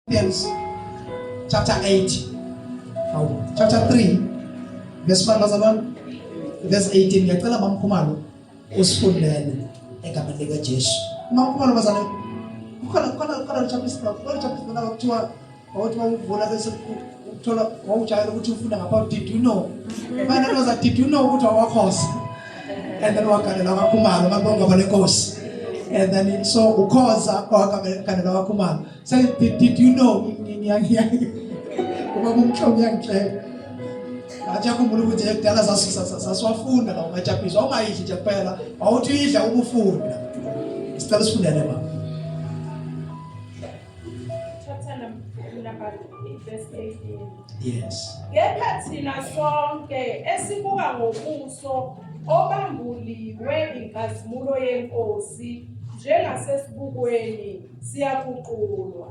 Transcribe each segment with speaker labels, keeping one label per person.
Speaker 1: Philippians chapter 8, chapter 3, verse 1, verse 18. Ngiyacela bamkhumalo usifundele egameni lika Jesu. Bamkhumalo bazalwane, kukhona chapter kuthiwa awuthi uvula bese uthola wawujayela ukuthi ufunda ngapha. Did you know? Manje was that did you know ukuthi awakhosi? And then wakalela kakhumalo mabonga balenkosi. And then so ukhoza wakalela kakhumalo. Say did you know? Kuba kumhlobo yangihle. Athi akhumbula ukuthi ekudala sasiwafunda lawo machapiso awungayidli nje kuphela awuthi uyidla ubufunda. Sicela sifundele baba.
Speaker 2: Verse 18.
Speaker 1: Yes.
Speaker 2: Kepha thina sonke esibuka ngobuso obambuliwe inkazimulo yenkosi njengasesibukweni siyakuqulwa.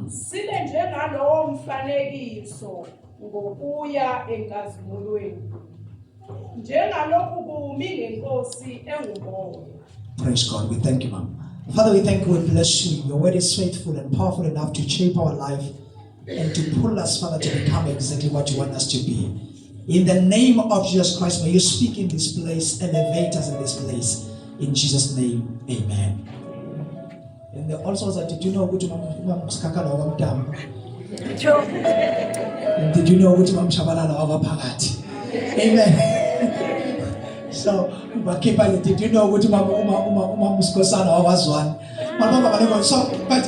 Speaker 2: Sibe njengalowo mfanekiso ngokuya enkazimulweni. Njengalokhu kumi ngenkosi engumoya.
Speaker 1: Praise God. We thank you, Mom. Father, we thank you. We bless you. Your word is faithful and powerful enough to shape our life and to pull us, Father, to become exactly what you want us to be. In the name of Jesus Christ, may you speak in this place, elevate us in this place. In Jesus' name, amen. And also, did you know what you and did you know what you Amen. So, did you know what you muskosana wazwan? So, but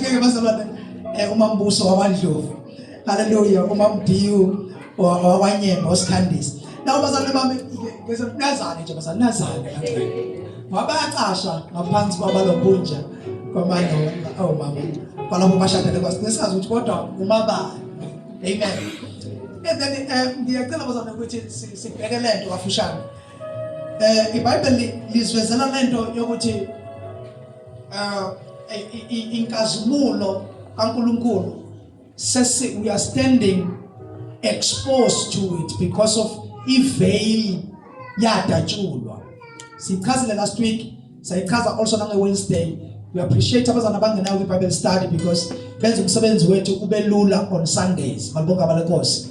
Speaker 1: umambuso wabandlovu. Hallelujah. Umamdiyu wawanyemba osikhandisa. Nawo bazalwane bami ngezinazane nje bazalwane. Wabaqasha ngaphansi kwabalobunja kwamanje mama. Balabo bashadele kwasingesazi ukuthi kodwa umabani. Amen. And then ngiyacela bazalwane ukuthi sibheke lento kafushane. iBhayibheli lizvezela lento yokuthi inkazimulo kaNkulunkulu we are standing exposed to it because of iveil yadatshulwa. Sichazile last week, sayichaza also nange Wednesday. We appreciate abazana abangenayo kwiBible study because benza umsebenzi wethu ube lula on Sundays. Malibonga balenkosi.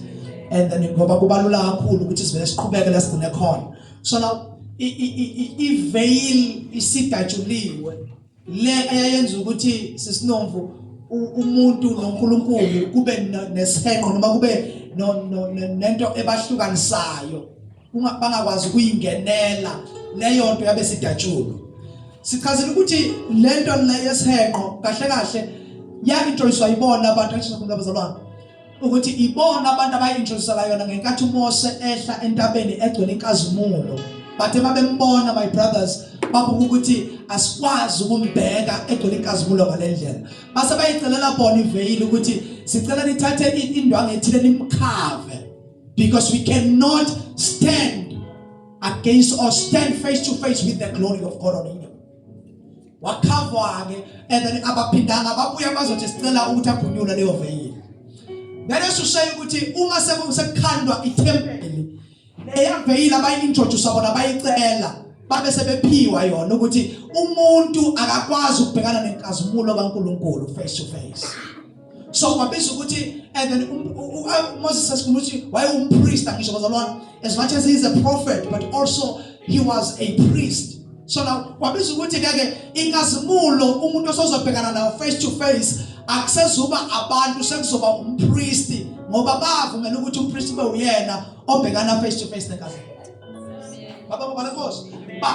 Speaker 1: And then ngoba kubalula kakhulu ukuthi sivele siqhubeke la sigcine khona. So now iveil isidatshuliwe le eyenza ukuthi sisinomvu umuntu noNkulunkulu kube nesenqo noma kube nento ebahlukanisayo bangakwazi ukuyingenela leyo nto yabe sidatshulo. Sichazile ukuthi lento leyesenqo kahle kahle ya introduce ibona abantu abathanda bazalwane ukuthi ibona abantu abayintroduce yona ngenkathi uMose ehla entabeni egcwele inkazimulo. But bembona my brothers babuka ukuthi asikwazi ukumbheka egcwele inkazimulo ngalendlela. Base bayicelela bona iveil ukuthi sicela nithathe indwangu ethile nimkhave because we cannot stand against or stand face to face with the glory of God on him. Wakhavwa ke and then abaphindanga babuya bazothi sicela ukuthi agqunyule leyo veil. That is to say ukuthi uma sekukhandwa ithempeli eyaveil abayintroduce bona bayicela babe sebephiwa yona ukuthi umuntu akakwazi ukubhekana nenkazimulo kaNkulunkulu face to face. So kwabizwa ukuthi and then Moses says ukuthi waye umpriest angisho bazalwane as much as he is a prophet but also he was a priest. So now kwabizwa ukuthi ke inkazimulo umuntu osozobhekana nayo face to face akusezuba abantu sekuzoba umpriest ngoba bavumela ukuthi umpriest ube uyena obhekana face to face nenkazimulo. Baba balenkosi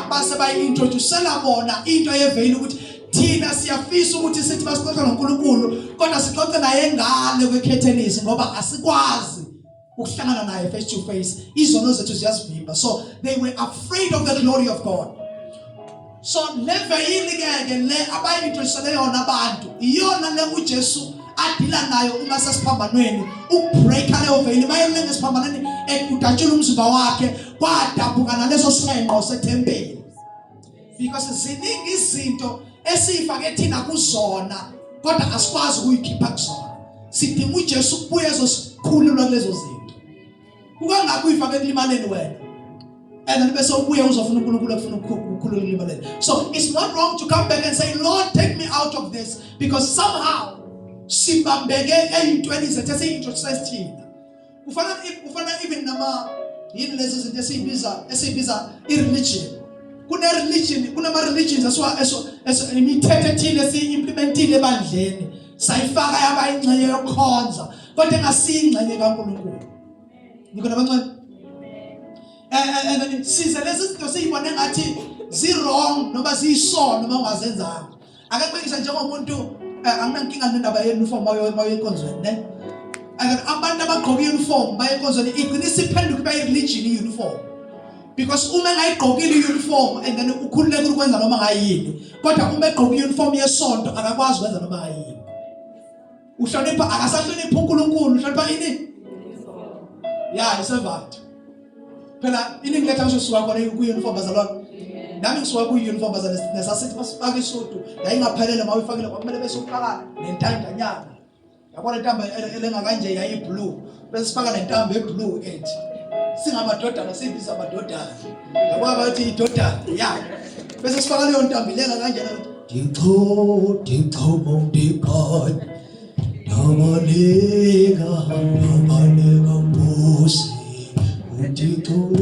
Speaker 1: base bayintroducela bona into yeveil ukuthi thina siyafisa ukuthi sithi basixoxe noNkulunkulu kodwa sixoxe naye ngale kwekhethenisi ngoba asikwazi ukuhlangana naye face to face. Izono zethu ziyasivimba. So they were afraid of the glory of God. So leveil ke le abayintroducele yona abantu iyona le uJesu adila nayo uma sesiphambanweni ukubreaka leyo veil mayelenge siphambaneni ekudatshula umzimba wakhe kwadaphukana leso senqo sethempeli because ziningi izinto esifake thina kuzona kodwa asikwazi ukuyikhipha kuzona. Sidinga uJesu kubuye ezosikhululwa lezo zinto ukangabe uyifake ekulimaleni wena and then bese ubuye uzofuna uNkulunkulu efuna ukukhulula ilimaleni. So it's not wrong to come back and say Lord take me out of this because somehow sibambeke eyintweni zethu esiyi-introduce thina. Kufana even nama yini lezi zinto esiyibiza i-religion. Kune-religion, kunama-religions imithetho ethile esiyi-implementile ebandleni. Sayifaka yaba ingxenye yokukhonza, kodwa engasiyingxenye kaNkulunkulu. Niko nabancane? And size lezi zinto siyibone ngathi zi-wrong noma ziyisono noma ungazenzanga. Akaqekisa njengomuntu anginankinga nendaba ye-uniform maye enkonzweni, ne? Abantu abagqoka i-uniform baye enkonzweni igcina isiphenduka iba i-religion i-uniform. Because uma engayigqokile i-uniform and then ukhululeka ukwenza noma ngayini, kodwa uma egqoka i-uniform yesonto akakwazi ukwenza noma ngayini. Uhlonipha akasahlonipha uNkulunkulu, uhlonipha ini? Yeah, isevate. Phela iningi lethu asosuka khona ku-uniform bazalwane. Nami ngisuka ku-uniform bazalwane nesasithi basifake isudu yayingaphelele mawuyifakile kwakumele bese ufaka nentandanyana. Yabona intambo elenga kanje yayi-blue bese sifaka nentambo e-blue ethi singamadodana sibiza amadodana. Yabona bathi idodana, yeah. Bese sifaka leyo ntambo ilenga kanjena Dikho Namaleka mbusi Dikho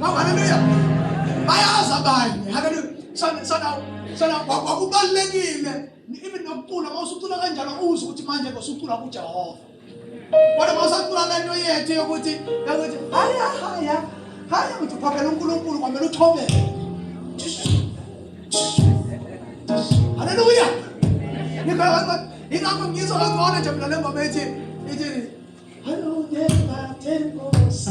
Speaker 1: hallelujah. Bayazi abanye. Hallelujah. So now wakubalekile even nokucula mawusucula kanjalo uze ukuthi manje ngosucula kuJehova. Kodwa mawusacula lento yethu yokuthi haya uthi phaphela uNkulunkulu kwamele uthobele. Hallelujah. Ingakho ngizwa ngone nje mina le ngoma ethi hello Tembosi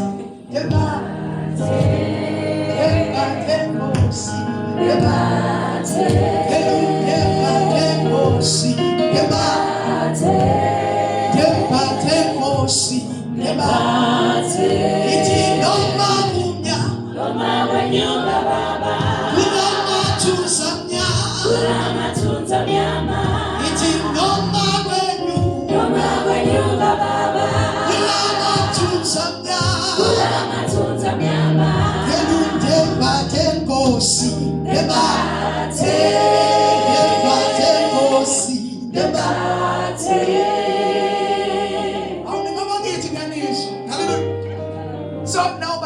Speaker 1: So now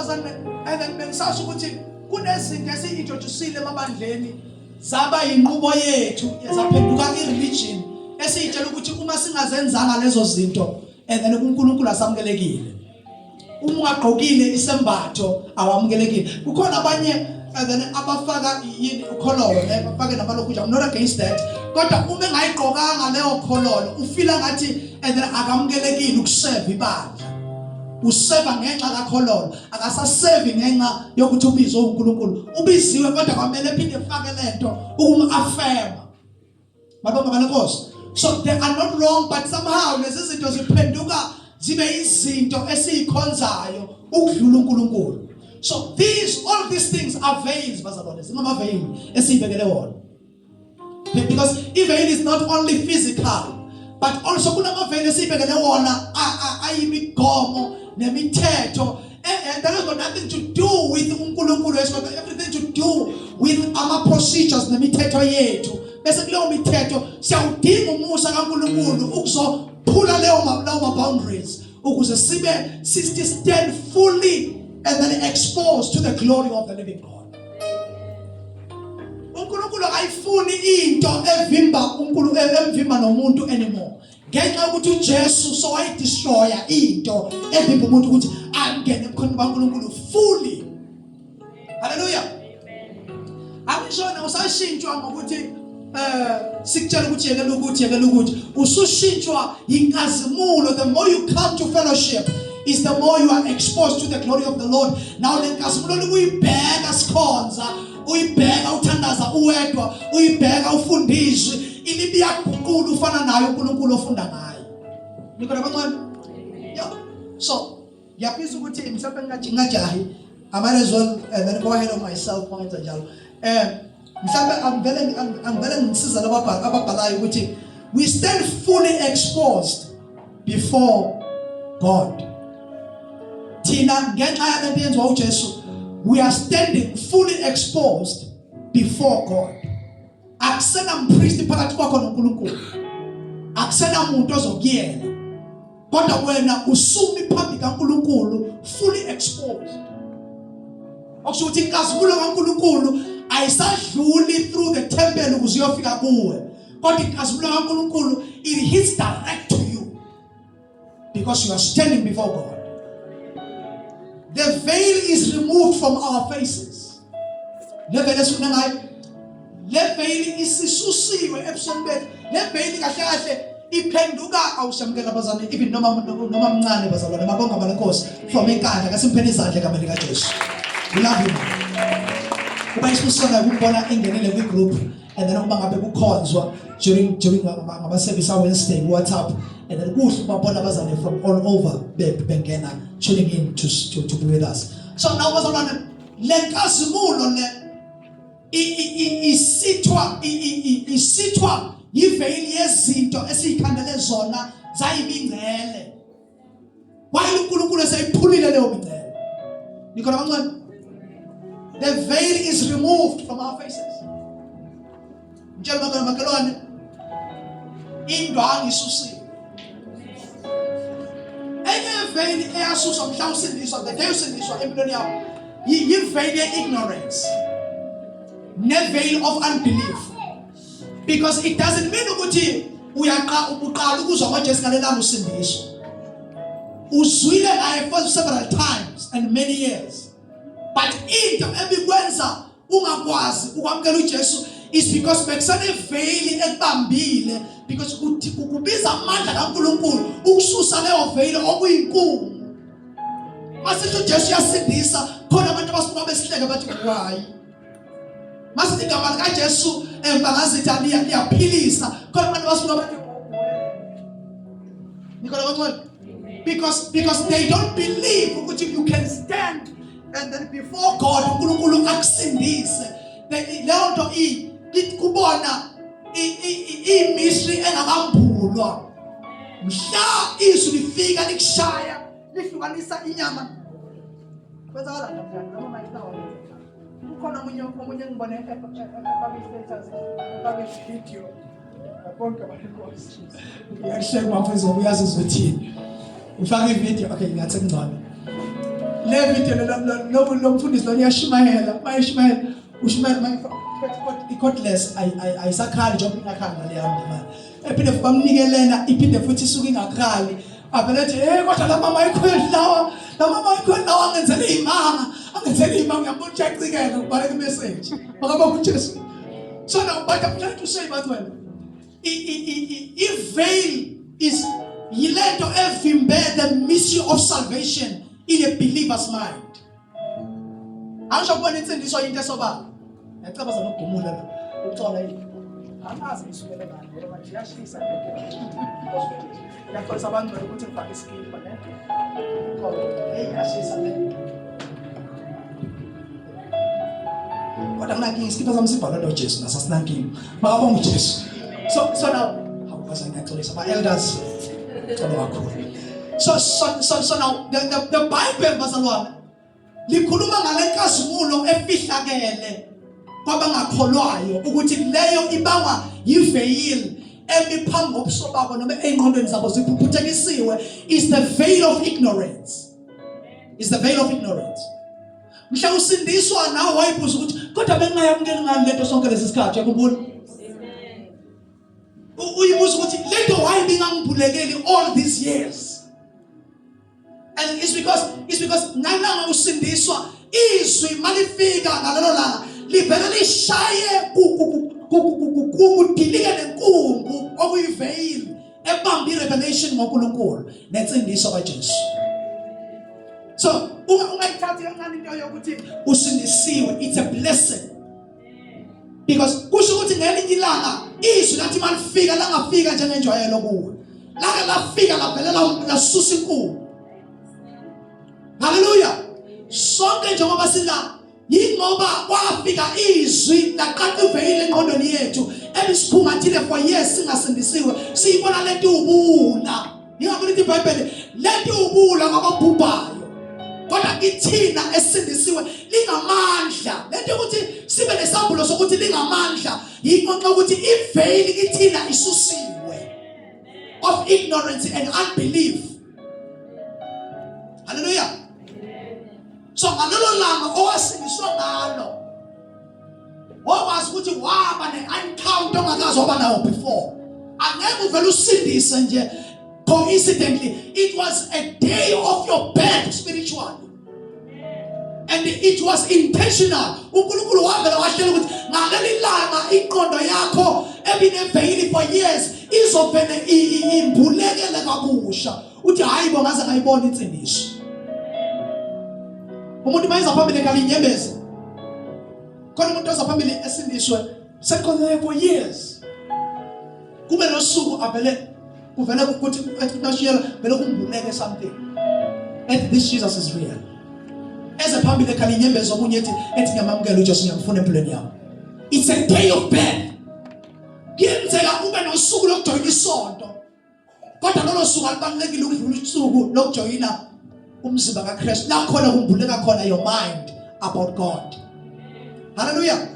Speaker 1: and then bengisasho ukuthi kunezinto esiyi-introducile emabandleni zaba yinqubo yethu zaphenduka i-religion esiyitshela ukuthi uma singazenzanga lezo zinto and then uNkulunkulu asamukelekile. Uma ungagqokile isembatho awamukelekile. Kukhona abanye abafaka yini ukhololo bafake namalokuja. I'm not against that. Kodwa uma engayigqokanga leyo khololo ufila ngathi and then akamukelekile ukuserve ibandla. Useva ngenxa kakhololo akasaserve ngenxa yokuthi ubizwe uNkulunkulu. Ubiziwe kodwa kwamele phinde efake lento ukumaffirm. Mabonga banenkosi. So they are not wrong, but somehow lezi zinto ziphenduka zibe izinto esiyikhonzayo ukudlula uNkulunkulu. So all these things are veils, bazalwane. Singama veil esibekele wona. Because veil is not only physical, but also kunama veil esibekele wona ayimigomo nemithetho. And that has got nothing to do with uNkulunkulu, it's got everything to do with our procedures nemithetho yethu. Bese kuleyo mithetho siyawudinga umusa kaNkulunkulu ukuzophula leyo boundaries ukuze sibe stand fully and then exposed to the glory of the living God. uNkulunkulu ayifuni into evimba nomuntu anymore. Ngenxa ukuthi uJesu so wayidestroya into evimba umuntu ukuthi angene ebukhoneni baNkulunkulu fully. Hallelujah. Angishona usashintshwa ngokuthi sikutshela ukuthi yekela ukuthi usushintshwa inkazimulo. The more you come to fellowship is the more you are exposed to the glory of the Lord. Now le nkazimulo uyibheka sikhonza, uyibheka uthandaza uwedwa, uyibheka ufundiswe, ilibi yaguqula ufana nayo uNkulunkulu ofunda ngayo. Niko nabancane? Yeah. So ngiyaphiza ukuthi mhlawumbe ngingajahi I might as well then go ahead of myself point njalo. We stand fully exposed before God. We are standing fully exposed before God. Akusena mpriest phakathi kwakho noNkulunkulu. Akusena umuntu ozokuyela. Kodwa wena usumi phambi kaNkulunkulu fully exposed. Okusho ukuthi inkazimulo kaNkulunkulu ayisadluli through the temple ukuze uyofika kuwe. Kodwa inkazimulo kaNkulunkulu it hits direct to you because you are standing before God. The veil is removed from our faces. Le veil isisusiwe ebusweni bethu. Le veil kahle kahle iphenduka awushamkela bazalwane even noma mncane bazalwane mabonga balenkosi from enkandla kasimpheni izandla kamali kaJesu. We love you. Kuba isibusona ukubona ingenele kwi group and then uma ngabe kukhonzwa during ngaba service Wednesday WhatsApp and then kuhle ukubona abazalwane from all over bengena tuning in to be with us. So now bazalwane lenkazimulo le isithwa yiveil yezinto esiyikhandele zona zayibingcele. While uNkulunkulu eseyiphulile leyo bingcele. Nikhona kancane. The veil is removed from our faces. Njalo makelwane indwangu isusiwe. Enye veil eyasuswa mhla usindiswa the day usindiswa empilweni yakho yiveil ye-ignorance. Ne veil of unbelief. Because it doesn't mean ukuthi uqala ukuzwa ngoJesu ngalelanga usindiswa. Uzwile ngaye for several times and many years. But into ebikwenza ungakwazi ukwamukela uJesu is because bekusane veil ekubambile because kubiza amandla kaNkulunkulu ukususa leyo veil okuyinkulu. Masithi uJesu yasindisa khona abantu abasuka besihleke bathi why. Masithi igama likaJesu embangazithi liyaphilisa khona abantu basuka bathi Nikhona kancane. Because they don't believe ukuthi you can stand and then before God uNkulunkulu akusindise. Leyo nto ikubona mystery engakambulwa. Mhla izwi lifika likushaya lihlukanisa inyama. Kwenzakala kanjani noma mayinawo. Ukhona omunye ngibone status video. Bonke abalenkosi. Uyashaya mafethu uyazi uzothini. Ufaka ivideo okay ngathi ngcono. Le video lo mfundisi lo uyashimayela, mayishimayela ushimayela i-cordless ayisakhali njengoba ingakhali ngale yami manje. Ephinde futhi bamnikelena iphinde futhi isuka ingakhali. Abelethi kodwa la mama ikhona lawa angenzele imanga ngiyambona uJacikela ubhala i-message. Makaba uJesu. So now but I'm trying to say but well. If veil is yilento evimbe the mystery of salvation in a believer's mind. Angisho kubona insindiso into esobala. Ngicabanga nokugumula lo. Ucola yini? Angazi isukele ngani ngoba nje yashisa le. Yakhosa abantu ukuthi ngifake iskipa ne. Hey yashisa le. Kodwa nginaki iskipa sami sibhalwe noJesu nasasinankingi. Makabonga uJesu. So now awubaza ngiyacolisa ama elders. So now the Bible bazalwane likhuluma ngalenkazimulo efihlakele kwabangakholwayo ukuthi leyo ibangwa yiveil emiphambi obuso babo noma engqondweni zabo ziphuphethekisiwe is the veil of ignorance. Is the veil of ignorance. Mhla usindiswa nawe wayibuza ukuthi kodwa bengayamukeli ngani lento sonke lesisikhathi yakubona. Uyibuza ukuthi lento why bengangibulekeli all these years. And it's because nalanga usindiswa izwi malifika ngalelo langa livela lishaye kudilike nenkungu okuyiveil ebambi revelation ngoNkulunkulu nensindiswa kaJesu. So ungayithathi kancane into yokuthi usindisiwe, it's a blessing. Because kusho ukuthi ngelinye ilanga izwi lathi malifika langafika njengenjwayelo kuwe. Lake lafika lavelela lasusa inkulu. Hallelujah. Sonke njengoba sila yingoba kwafika izwi laqaqa iveil engqondweni yethu ebisiphungathile for years singasindisiwe siyibona lento ubula. Ngiyabona iBhayibheli lento ubula ngababhubhayo. kodwa kithina esindisiwe lingamandla. Lento ukuthi sibe nesambulo sokuthi lingamandla yinkonxa ukuthi iveil kithina isusiwe of ignorance and unbelief. Hallelujah. So ngalolo langa owasindiswa ngalo wakwazi ukuthi waba ne-encounter ongakaze waba nawo before. Angeke uvele usindise nje coincidentally. It was a day of your birth spiritually. And it was intentional. uNkulunkulu wavela wahlela ukuthi ngaleli langa iqondo yakho ebineveil for years izovele imbulekele kabusha. Uthi hayi bo ngaze ngayibona insindiso. Umuntu mayiza phambili ekalinyembeze. Khona umuntu ozaphambili esindiswe sekhona for years. Kube nosuku avele kuvele ukuthi etashiyela vele kumbuleke something. And this Jesus is real. Eze phambili ekalinyembeze omunye ethi ngiyamamukela uJesu ngiyamfuna empilweni yami. It's a day of birth. Kuyenzeka ube nosuku lokujoyina isonto. Kodwa lolo suku alibalekile ukudlula usuku lokujoyina umzimba kaKristu. La khona kumbuleka khona your mind about God. Hallelujah.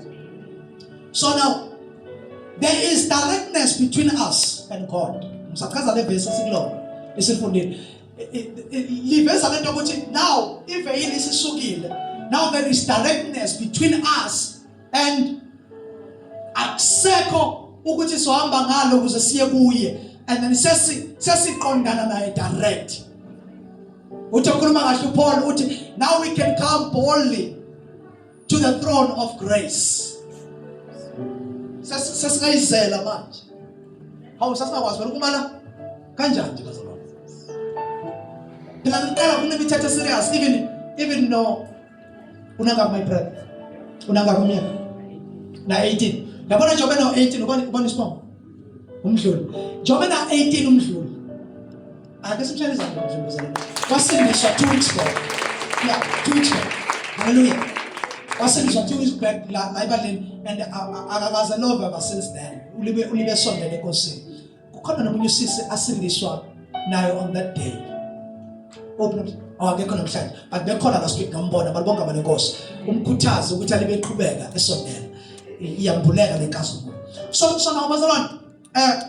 Speaker 1: So now there is directness between us and God. Msakaza le verse sikulona isifundile. Liveza lento ukuthi now iveil isisukile. Now there is directness between us and akusekho ukuthi sohamba ngalo ukuze siye kuye. And then sesiqondana naye direct. Uthi ukhuluma kahle uPaul uthi now we can come boldly to the throne of grace. Sesingayizela manje. Hawu sasingakwazi vele ukumala kanjani nje bazalwane. Phela ngicela kunemithetho serious even no unanga my brother. Unanga kumyeka. Na 18. Yabona Jobe na 18 ubona isibongo. Umdluli. Jobe na 18 umdluli. Ake simshayele izandla bazalwane. Wasindiswa 2 weeks ago. Yeah, 2 weeks ago. Hallelujah. Wasindiswa 2 weeks back la ebaleni and akakaze love ever since then. Ulibe sondele enkosini. Kukhona nomunye usisi asindiswa nayo on that day. Open akekho namhlanje but bekhona la street ngambona balibonke abalenkosi umkhuthazi ukuthi alibe eqhubeka esondela iyambuleka lenkazimulo. So now bazalwane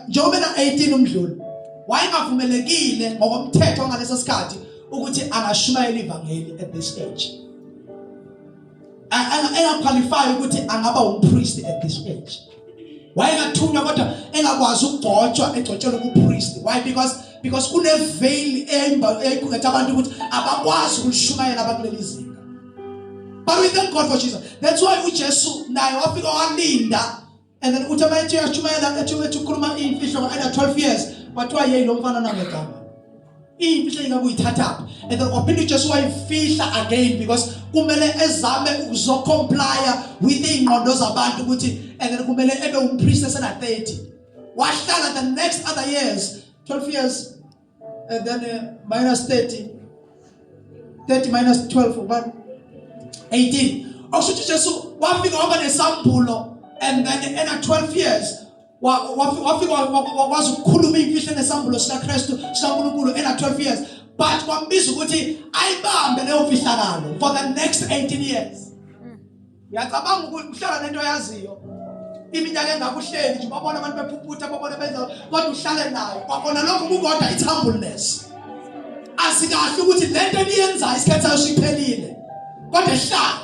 Speaker 1: Jobe na 18 umdluli wayengavumelekile ngokomthetho ngalesa sikhathi ukuthi angashumayela ivangeli at this stage. Qualify ukuthi angaba umpriest at this age. Wayengathunywa kodwa engakwazi ukugcotshwa egcotshelwe kupriest. Why? Because kune veil equkethe abantu ukuthi abakwazi ukushumayela abakuleli izinga. But we thank God for Jesus. That's why uJesu naye wafika walinda and then uthi manje uyashumayela ethi ukhuluma imfihlo ayina 12 years bathiwa yey lo mfana nangegama. Imfihlo ingakuyithatha and then waphinde uJesu wayifihla again because kumele ezame ukuzocomply with ingqondo zabantu ukuthi and then kumele ebe umpriest esena 30. Wahlala the next other years 12 years and then minus 30 minus 12 about 18. Okusho Jesu wafika waba nesambulo and then in 12 years wafika wakwazi ukukhuluma imfihlo nesambulo sikaKristu sikaNkulunkulu in 12 years but kwambiza ukuthi ayibambe leyo mfihlakalo for the next 18 years. Uyacabanga ukuhlala nento yaziyo iminyaka engakuhleli nje babona abantu bephuputha babona benza kodwa uhlale nayo babona lokho kukodwa it's humbleness. Asikahle ukuthi lento niyenzayo isikhathi sesiphelile kodwa ehlala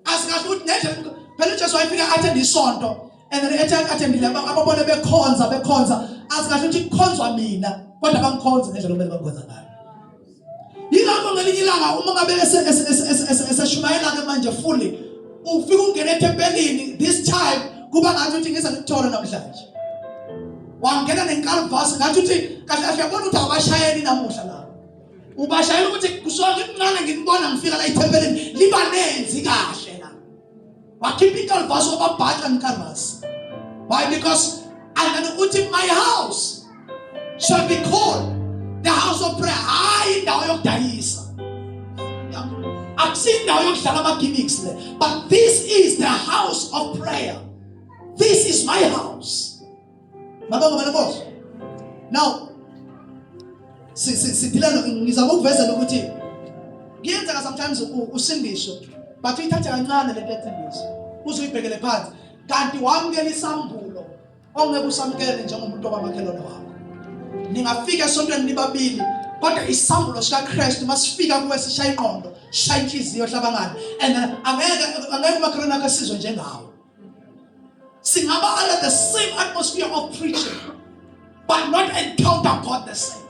Speaker 1: asikahle ukuthi nje phela Jesu wayefika attend isonto and then attendile ababona bekhonza asikahle ukuthi kukhonzwa mina kodwa bangikhonze ngendlela okumele bangikhonza ngayo. Yilapho ngelinye ilanga uma ngabe eseshumayela ke manje fully ufika ungena etempelini this time kuba ngathi uthi ngeza ngithola namhlanje. Wangena nenkalvasi ngathi uthi kahle kahle yabona ukuthi awabashayeli namuhla la. Ubashayela ukuthi kusonke imncane ngibona ngifika la etempelini liba nenzi kahle la. Wakhipha inkalvasi wababhaqa nkalvasi. Why? Because and then uthi my house shall be called the house of prayer. Hayi indawo yokudayisa. Akusindawo yokuhlala ama-gimmicks le. But this is the house of prayer. This is my house. Now, ngizama ukuvezela ukuthi Ngiyenzeka sometimes usindisho but uyithathe kancane le ntethindiso uzuyibhekele phansi kanti wamukela isambulo ongeke usamukele njengomuntu obamakhelwane wakho. Ningafika esontweni nibabili kodwa isambulo sikaKristu masifika kuwe sishaya ingqondo, shaya inhliziyo hlabangani and angeke umakhelwane wakho esizwe njengawe. Singaba under the same atmosphere of preaching but not encounter God the same.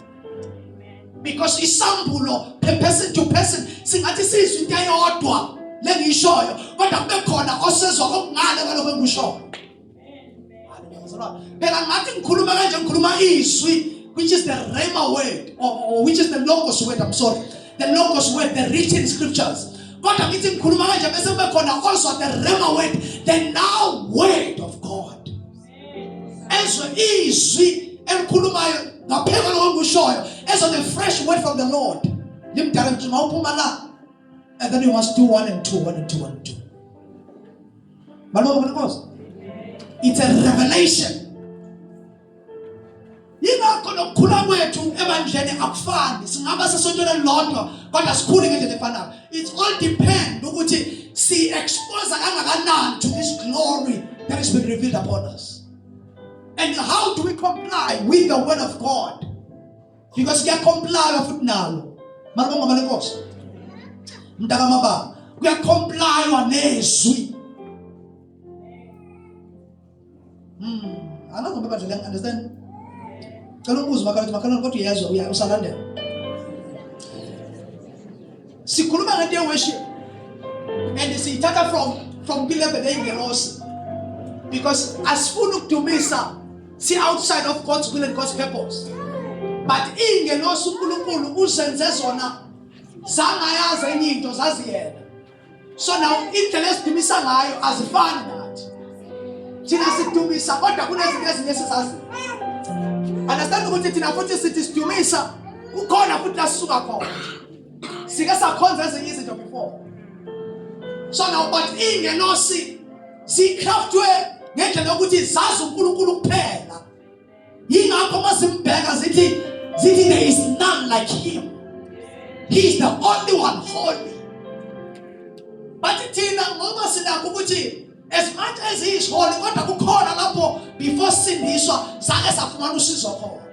Speaker 1: Because isambulo person to person singathi sizwe into eyodwa lengiyishoyo kodwa kube khona osezwa okungale ngalokho engikushoyo. Phela ngathi ngikhuluma kanje ngikhuluma izwi which is the rhema word or which is the logos word, the logos word, the written scriptures. Kodwa ngithi ngikhuluma kanje bese kube khona also the rhema word, the now word of God. Ezwe izwi elikhulumayo ngaphela lokho engikushoyo as the fresh word from the Lord. And then you must do 1 and 2, 1 and 2, 1 and 2. It's a revelation. Yingakho nokukhula kwethu ebandleni akufani. Singaba sesontweni elilodwa kodwa sikhule ngendlela efanayo. It all depends ukuthi si expose kangakanani to this glory that is being revealed upon us. And how do we comply with the word of God? Because we are comply futhi nalo. Malibonga malenkosi. Mntaka mababa, we are comply nezwi. Angazi ngoba nje understand. Cela umbuzo makhalani kodwa uyezwa usalandela. Sikhuluma ngento worship and siyithatha from Beloved Angelos because asifuna ukudumisa see outside of God's will and God's purpose. But ingelosi uNkulunkulu uzenze zona zangayazi enye into zaziyena. So now indlela esidumisa ngayo azifani nathi. Thina sidumisa kodwa kunezinto ezinye esizazi. Understand ukuthi thina futhi sithi sidumisa kukhona futhi la sisuka khona. Sike sakhonza ezinye izinto before. So now but ingelosi zicraftwe ngendlela yokuthi zazi uNkulunkulu kuphela. Yingakho masimbheka zithi there is none like him. He is the only one holy. But thina ngoba sinakho ukuthi as much as he is holy kodwa kukhona lapho before sindiswa sake safumana usizo khona.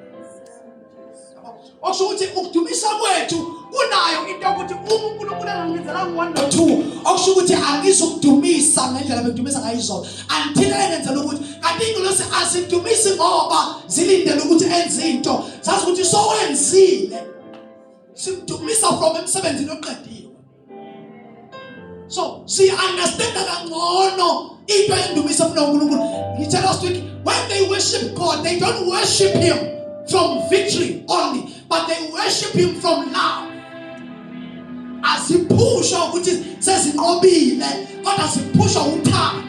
Speaker 1: Okusho ukuthi ukudumisa kwethu kunayo into yokuthi uNkulunkulu engangenzela ngo1 no2 okusho ukuthi angizukudumisa ngendlela bekudumisa ngayizona until engenzela ukuthi kanti ingelosi asidumisi ngoba zilindele ukuthi enze into zazi ukuthi sowenzile simdumisa from emsebenzini oqediwe. So see understand kangcono into endumisa from uNkulunkulu. He tell us when they worship God they don't worship him from victory only but they worship him from love. Asiphusha ukuthi sezinqobile kodwa siphusha uthando.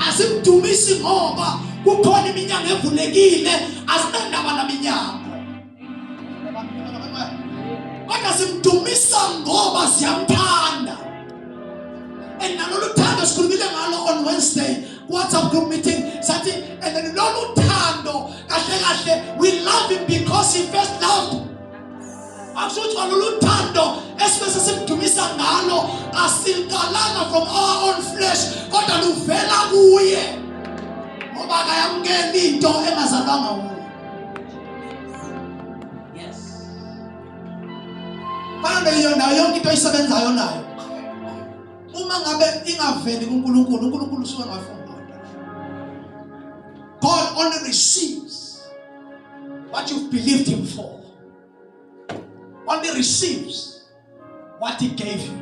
Speaker 1: Asimdumisi ngoba kukhona iminyango evulekile asinandaba naminyango. Kodwa simdumisa ngoba siyamthanda. And nalolu thando sikhulumile ngalo on Wednesday WhatsApp group meeting sathi and then lolu thando kahle we love him because he first loved. Akusuthi ngalolu thando esibese simdumisa ngalo asilkalanga from our own flesh kodwa luvela kuye ngoba akayamukela into engazalwanga kuye. Yes. Bana yona yonke into isebenzayo nayo. Uma ngabe ingaveli kuNkulunkulu, uNkulunkulu usuke ngafuna. God only receives what you've believed him for. Only receives what he gave you.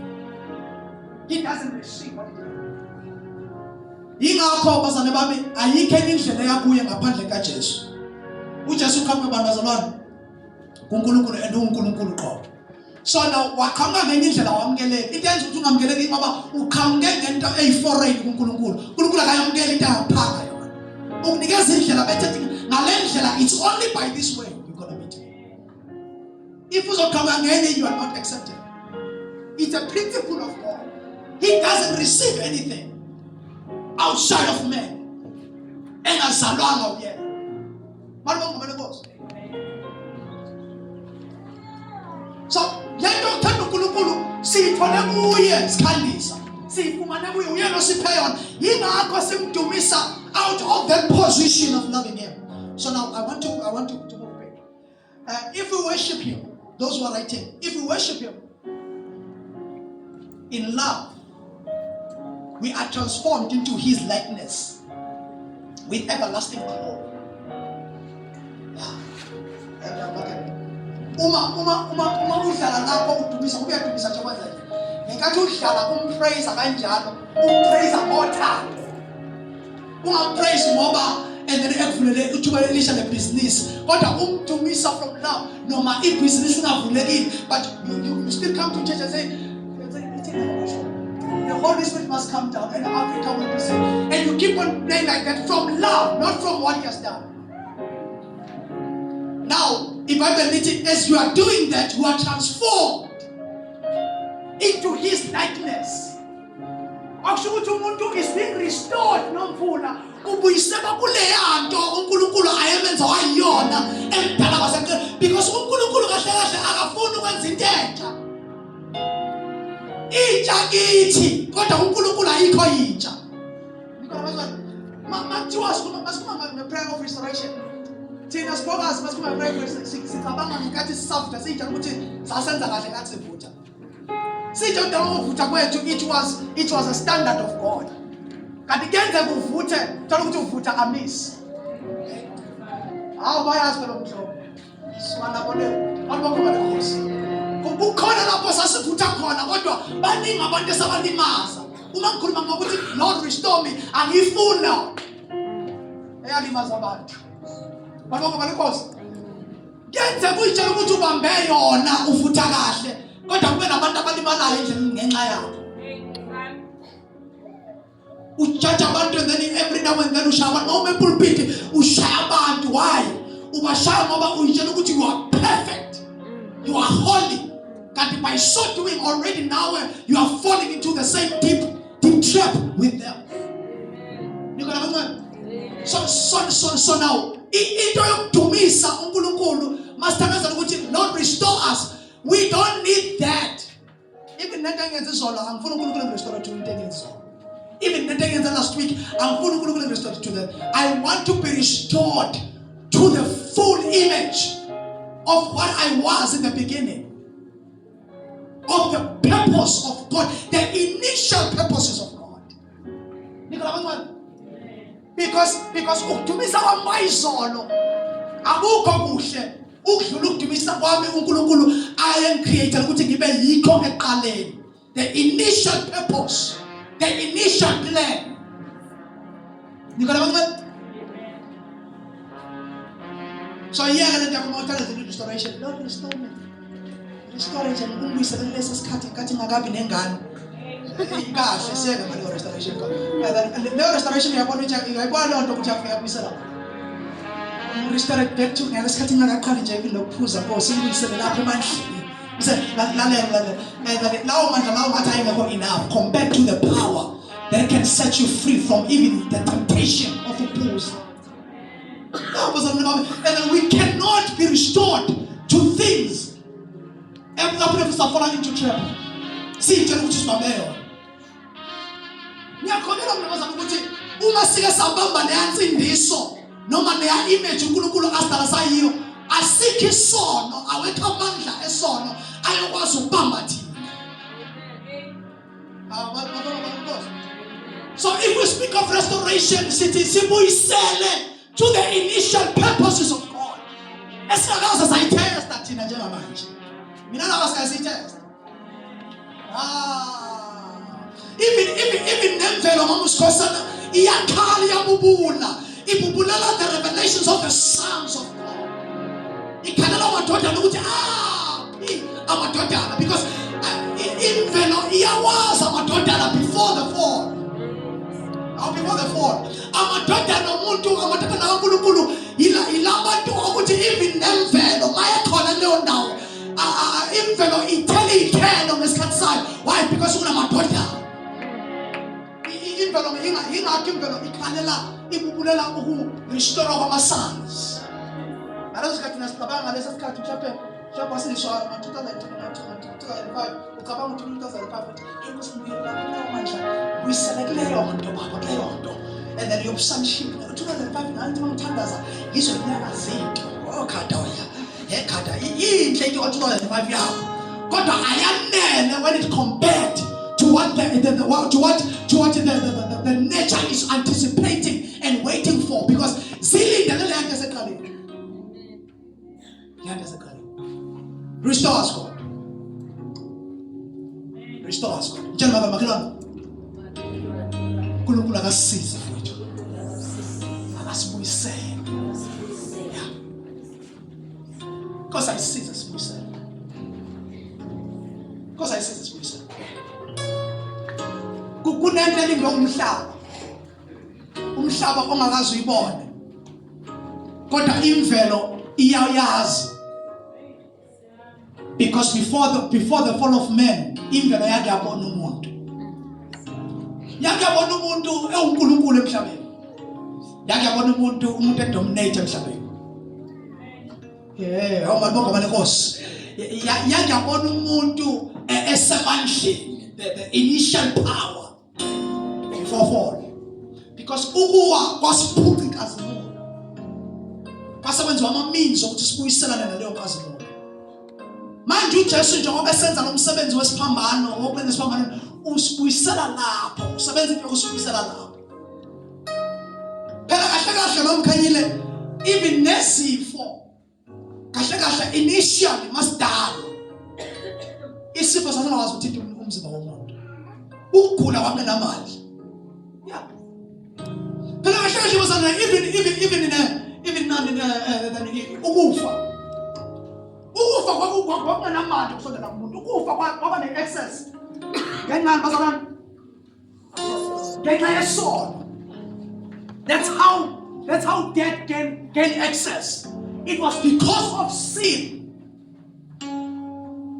Speaker 1: He doesn't receive what he gave you. Yingakho bazane bami ayikho enye indlela yakuye ngaphandle kaJesu. uJesu ukhamba bandazalwane kuNkulunkulu and uNkulunkulu qho. So now wakhamba ngenye indlela wamukeleka. Into enza ukuthi ungamukeleki ngoba ukhamke ngento eyiforeign kuNkulunkulu. uNkulunkulu akayamukela into engaphanga yona. Ukunikeza indlela bethethi ngale ndlela it's only by this way you're going to meet him. If uzokhamba ngenye you are not accepted. It's a principle of God. He doesn't receive anything outside of men. Engazalwanga uyena. Malibonga malenkosi. So siyithole kuye sikhandisa, siyifumane kuye, uyena osiphe yona. Yingakho simdumisa out of that position of loving him. So now I want to move back. If we worship him, those who are writing, if we worship him in love, we are transformed into his likeness with everlasting glory. Uma udlala lapho udumisa, uyadumisa nje kwenza nje. Ngenkathi udlala umpraise kanjalo, umpraise ngothando. Ungampraise ngoba and then ekuvulele uthuba elisha lebusiness. Kodwa umdumisa from love. Noma ibusiness ingavulekile, but you still come to church and say, the Holy Spirit must come down and Africa will be saved. And you keep on playing like that from love, not from what he has done. Now, if I believe it, as you are doing that, you are transformed into his likeness. Akushukuthi umuntu is being restored nomvula ubuyiseka kuleya nto uNkulunkulu ayemenza wayona emdala kwasenkulu, because uNkulunkulu kahle kahle akafuni ukwenza into entsha. Intsha kithi kodwa uNkulunkulu ayikho intsha. Mathiwa masikuma prayer of restoration. Thina sibongazi masikuma prayer of restoration. Sicabanga ngenkathi sisavutha sitsha ukuthi sasenza kahle ngathi sivutha. Sitsha udala ukuvutha kwethu, it was a standard of God. Kanti kenze kuvuthe thola ukuthi uvutha amis. Hawu bayazi phela umhlobo. Swana bone alibakho balekhosi. Kukhona lapho sasivutha khona kodwa baningi abantu esabalimaza. Uma ngikhuluma ngokuthi Lord restore me, angifuna eyalimaza abantu. Balibakho balekhosi. Kenze kuyitshela ukuthi ubambe yona uvutha kahle kodwa kube nabantu abalimalayo endleleni ngenxa yakho. Ujaja abantu and then every now and then ushaya noma epulpit ushaya abantu. Why? Ubashaya ngoba uyitshela ukuthi you are perfect, you are holy. But by so doing already now you are falling into the same deep trap with them. So now into yokudumisa uNkulunkulu masitameza ukuthi Lord restore us. We don't need that. Even nento engenza izolo angifuni uNkulunkulu restore to into engenza izolo. Even nento engenza last week angifuni uNkulunkulu restore to that. I want to be restored to the full image of what I was in the beginning. Of the purpose of God, the initial purposes of God. Because ukudumisa kwamayizolo akukho kuhle ukudlula ukudumisa kwami uNkulunkulu ayencreate ukuthi ngibe yikho eqaleni. The initial purpose, the initial plan. So yeah, let them know the restoration. Lord restore me. Storage and unguyisele lesi sikhathi ngathi ngakabi nengane ikahle siyeke ngale restoration ka le restoration yabona ukuthi ngayibona lonto ukuthi afika kuyisela restore back to ngale sikhathi ngakaqali nje lokuphuza Nkosi ngiyisele lapho emandleni bese lalela lawo mandla lawo ngathi ayengekho enough compared to the power that can set you free from even the temptation of uphuza. And then we cannot be restored to things lapho falling into trap. Siyitshela ukuthi sibambeyo. Ngiyakholelwa mina bazama ukuthi uma sike sabamba leyansindiso noma leya image uNkulunkulu asidala sayiyo, asikho isono, awekho amandla esono ayokwazi ukubamba thina. So if we speak of restoration, sibuyisele to the initial purposes of God. Esingakaze sayitesta thina njengamanje. Mina nabasayitest. Even nemvelo mamusikhosana iyakhala iyabubula. Ibubulela the revelations of the sons of God. Ikhalela amadoda ukuthi amadoda, because imvelo iyawazi amadoda before the fall. Before the fall. Amadoda nomuntu amadoda naNkulunkulu ilabantu ukuthi even nemvelo mayekhona leyo ndawo. Imvelo ithele ikhelo ngesikhathi sayo. Why? Because unamadoda. Imvelo ingakho imvelo ikhalela ibubulela uku restore kwama sons. Ngaleso sikhathi nasicabanga ngalesi sikhathi mhlawumbe Njengoba siliswa ngo-2005 ucabanga ukuthi 2005 inkosi manje uyisele kuleyo nto baba kuleyo nto and then yobusanship 2005 nanti mangithandaza yizo inyanga zethu okhadaoya ekhada inhle into ka-2005 yakho kodwa ayanele when it compared to what the nature is anticipating and waiting for, because zilindele yanto eseqaleni. Restore us, God. Restore us, God. Mtshela baba makhelwane. uNkulunkulu akasize mfowethu. Akasibuyisele. Yeah. Because ayisize sibuyisele. Because ayisize sibuyisele. Kunento elinge umhlaba. Umhlaba ongakazi uyibone. Kodwa imvelo iyayazi. Because before the fall of man, imvelo yakhe yabona umuntu. Yakhe yabona umuntu uNkulunkulu emhlabeni. Yakhe yabona umuntu edominate emhlabeni. Awumabonga malenkosi. Yakhe yabona umuntu esemandleni, the initial power before fall. Because ukuwa kwasiphuca inkazimulo. Kwasekwenziwa ama-means ukuthi sibuyiselane naleyo nkazimulo. Manje uJesu njengoba esenza lo msebenzi wesiphambano, wokwenza isiphambano, usibuyisela lapho, usebenza into yokusibuyisela lapho. Phela kahle nomkhanyile, even nesifo, kahle initially masidala. Isifo sasingakwazi ukuthi umzimba womuntu. Ukugula kwakungenamandla. Yeah. Phela kahle wasana even ukufa. Ukufa kwakungenamandla kusondela kumuntu. Ukufa kwaba ne-access. Ngenxa bazalwane. Ngenxa yesono. That's how death gain access. It was because of sin.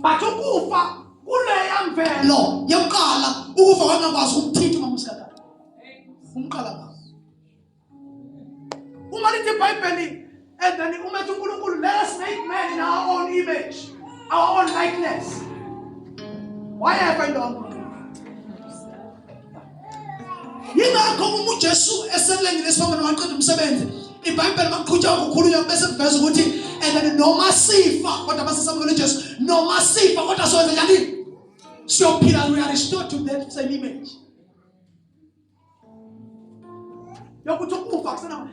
Speaker 1: But ukufa kuleya mvelo yokuqala ukufa kwangakwazi ukuthinta umamusikala. Umqala ngawo. Uma lithi iBhayibheli and then umethi uNkulunkulu, let us make man in our own image, our own likeness. Why have I done? Yingakho uJesu eselengile esiphambano waqeda umsebenzi. iBhayibheli makuqhutshwa ukukhulunywa bese kuveza ukuthi and then noma sifa kodwa basesamukela uJesu, noma sifa kodwa soze njani siyophila, we are restored to that same image. Yokuthi ukufa kusena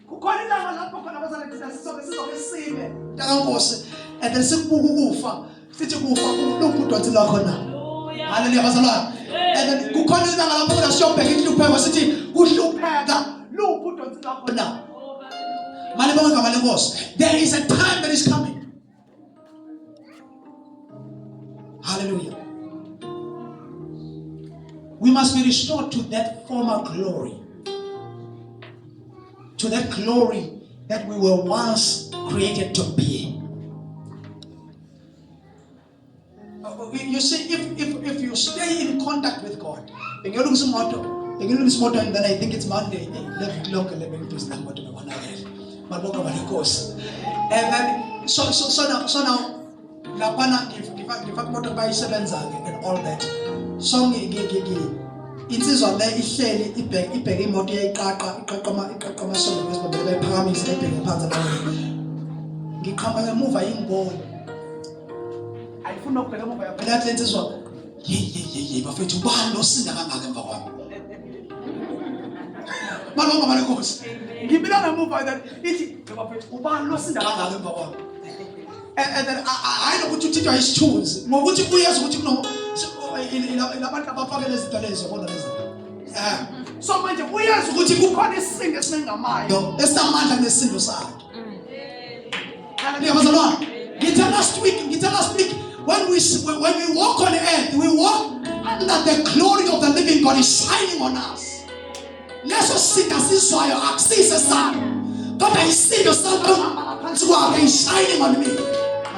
Speaker 1: kukhona ilanga lapho khona abazalwane sizobe sibe ntakankosi and then sikubuka ukufa sithi kufa kulubhudwanzi lwakho na. Haleluya bazalwane. And then kukhona ilanga lapho khona siyobheka inhlupheko sithi kuhlupheka lubhudwanzi lwakho na. Mali bonke ngabalenkosi, there is a time that is coming. Hallelujah. We must be restored to that former glory. To that glory that we were once created to be. You see, if you stay in contact with God, and then I think it's Monday, 11 o'clock, 11 and then so now lapana ngifaka imoto bayisebenza and all that. So insizwa le ihleli ibheke imoto iyayiqaqa amasonto besibabele bayiphakamisa ibheke phansi abantu. Ngiqhamba ngemuva ingibona. Ayifuna ukubheka emuva yaphela yathi insizwa ye bafethu ubani losinda kangaka emva kwami. Malonga malenkosi. Ngibila ngemuva that ithi bafethu ubani losinda kangaka emva kwami. And then I know ukuthi uthithwa isithunzi ngokuthi uyazi ukuthi kuno ilabantu abafakele izinto lezo kodwa lezo. So manje uyazi ukuthi kukhona isinto esinengamayo esamandla nesindo sakhe. Haleluya bazalwane. Ngithe last week when we walk on earth, we walk under the glory of the living God is shining on us. Leso sinto asizwayo akusise sana. Kodwa isindo sakho ngaphansi kwakhe is shining on me.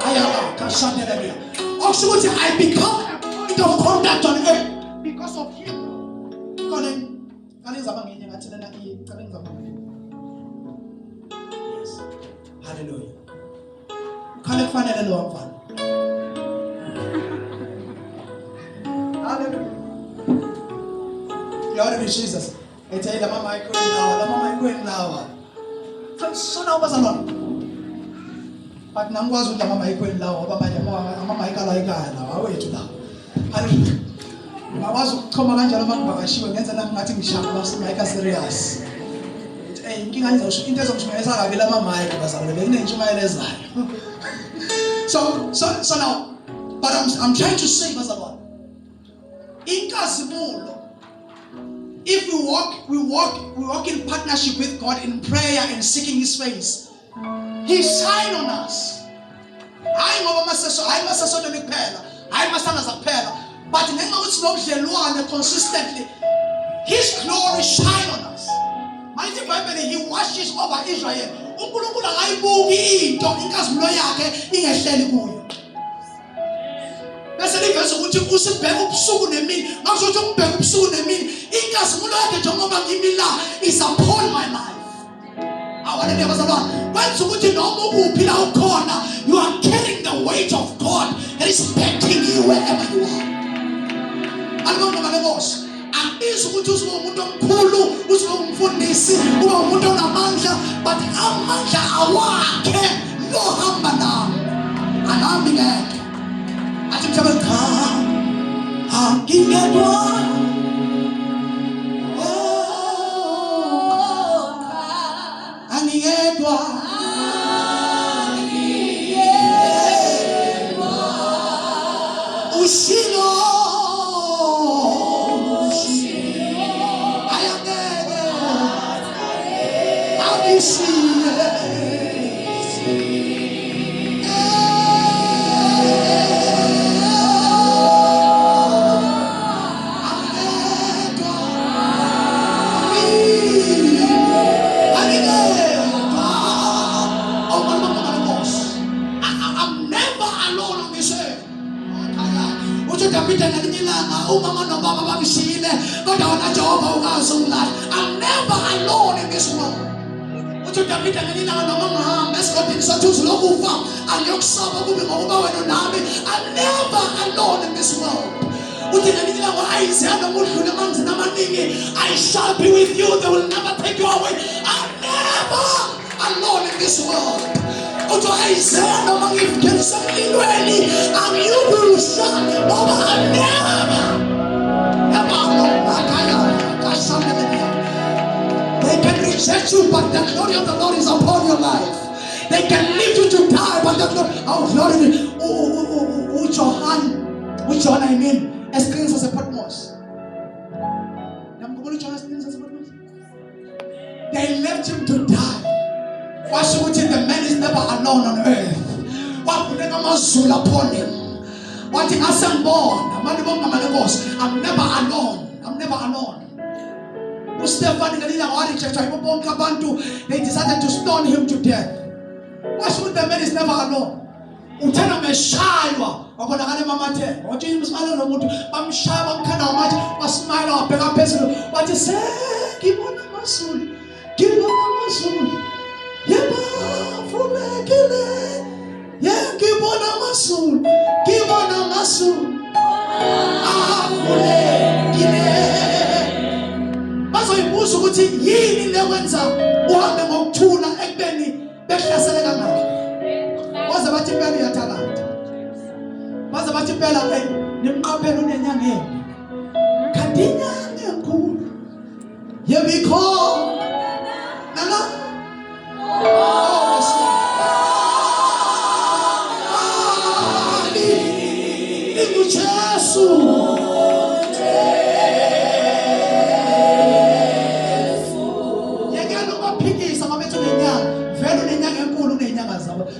Speaker 1: Ayaba kashandelela. Okusho I become a point of contact on earth because of him. Yes. Hallelujah. khale kufanele lo mfana. Hallelujah. Glory to Jesus. Ethe la mama ikhweni lawa. So now bazalwane. But nangikwazi ukuthi mama ikhweni lawa ngoba manje mama ikala lawa awethu la. Hallelujah. Ngakwazi ukuchoma kanjalo makuvakashiwe ngenza nami ngathi ngishaka basimike serious. Inkinga izosho into ezomshumayela kabi la mama ayikho bazalwane bekunentshumayelo ezayo. So now, but I'm trying to say bazalwane. Inkazimulo. If we walk in partnership with God in prayer and seeking His face, He shine on us. I must but consistently, His glory shine on us. He washes over Israel. Bese liveze ukuthi usibheke ubusuku nemini ngakuthi umbheke ubusuku nemini inkazimulo yakhe njengoba ngimi la is upon my life. Awalele bazalwane kwenza ukuthi noma ukuphi la ukhona you are carrying the weight of God that is backing you wherever you are. Alibona malebos akizo ukuthi usibe umuntu omkhulu usibe umfundisi ube umuntu onamandla but amandla awakhe lo hamba nawo anami ngeke athi mhlawumbe cha angingedwa angingedwa ushilo ayangeke angishile I'm never alone in this world. I'm never alone in this world. I shall be with you. They will never take you away. I'm never alone in this world. I'm you will shine. I'm never. They can reject you, but the glory of the Lord is upon your life. They can leave you to die, but the glory which John I mean, as clean as a Patmos. They left him to die. Why should the man is never alone on earth? What would never upon him? What in us I'm born? I'm never alone. I'm never alone. They decided to stone him to death. Why should the man is never alone? Utana meshaywa wakonakale mamathe wathi imsala nomuntu bamshaya bamkhanda amathi basmile wabheka phezulu wathi ngibona amazulu yeba vumekile ngibona amazulu avulekile bazoyibuza ukuthi yini lekwenza uhambe ngokuthula ekubeni behlasele kangaka. Baza bathi impela uyathakatha. Baza bathi impela nimqaphela unenyanga yenu. Kanti inyanga enkulu. Yebikho. Nana. Jesu.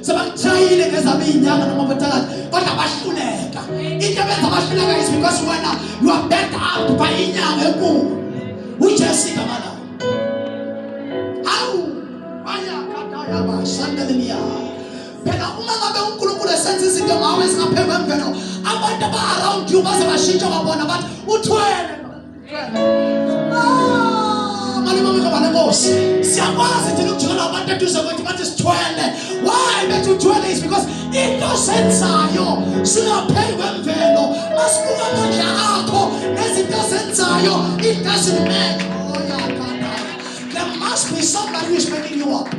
Speaker 1: Sebakuthayile ngezabo inyanga noma bathakathi kodwa bahluleka. Into ebenza bahluleka is because wena you are backed up by inyanga enkulu. uJesu igama layo. Awu ayakhatha yabashandelia. Phela uma ngabe uNkulunkulu esenza izinto ngawe ezingaphezu kwemvelo abantu aba around you baze bashintsha babona bathi uthwele. Mali mama lenkosi. Siyakwazi thina ukujikela abantu eduze kwethu bathi sithwele. Why bethi uthwele is because into senzayo singaphezu kwemvelo. Masibuka amandla akho nezinto senzayo, it doesn't matter. Oh yeah, there must be somebody who is making you up.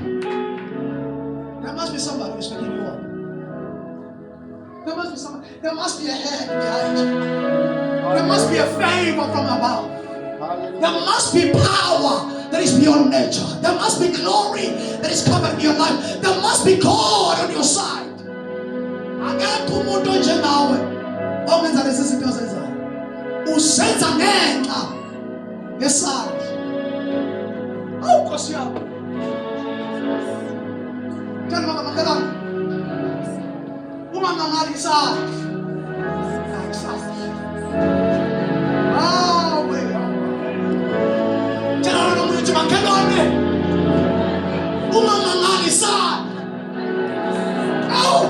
Speaker 1: There must be somebody who is making you up. There must be somebody. There must be a hand behind you. There must be a favor from above. There must be power that is beyond nature. There must be glory that is covered in your life. There must be God on your side. Akekho umuntu onjengawe ongenza lezi zinto ozenzayo. Usenza ngenxa yesandla. Awu Nkosi yami. Tell mama makhelwane. Uma mangalisa. Makhelwane uma mangalisa awu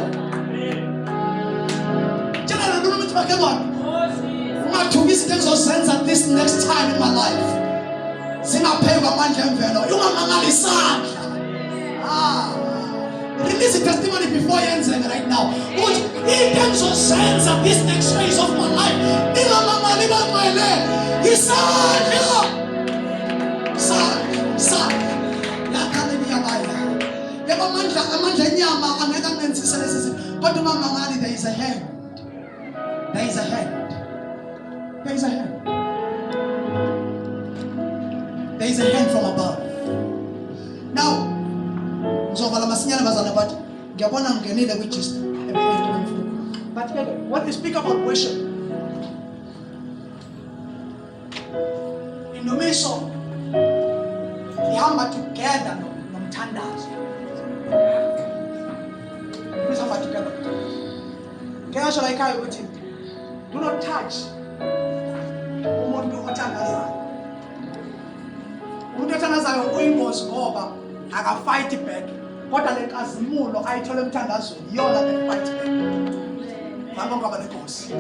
Speaker 1: tshela lona ukuthi makhelwane ungathuki izinto engizozenza this next time in my life zingapheli kwamandla emvelo ungamangalisandla release a testimony before yenzeke right now ukuthi into engizozenza this next phase of my life ingamangali bangcwele isandla amandla enyama angeke anenzise lezi zinto kodwa uma mangali there is a hand. There is a hand. There is a hand. There is a hand from above. Now ngizovala masinyane bazana bathi ngiyabona ngingenile kwi-gist but when we speak about worship indumiso ihamba together nomthandazo. Ihamba together. Ngisho la ekhaya ukuthi do not touch umuntu othandazayo. Umuntu othandazayo uyingozi ngoba akafight back. Kodwa lenkazimulo ayithola emthandazweni yona le fight back. Ngakho ngaba lenkosi.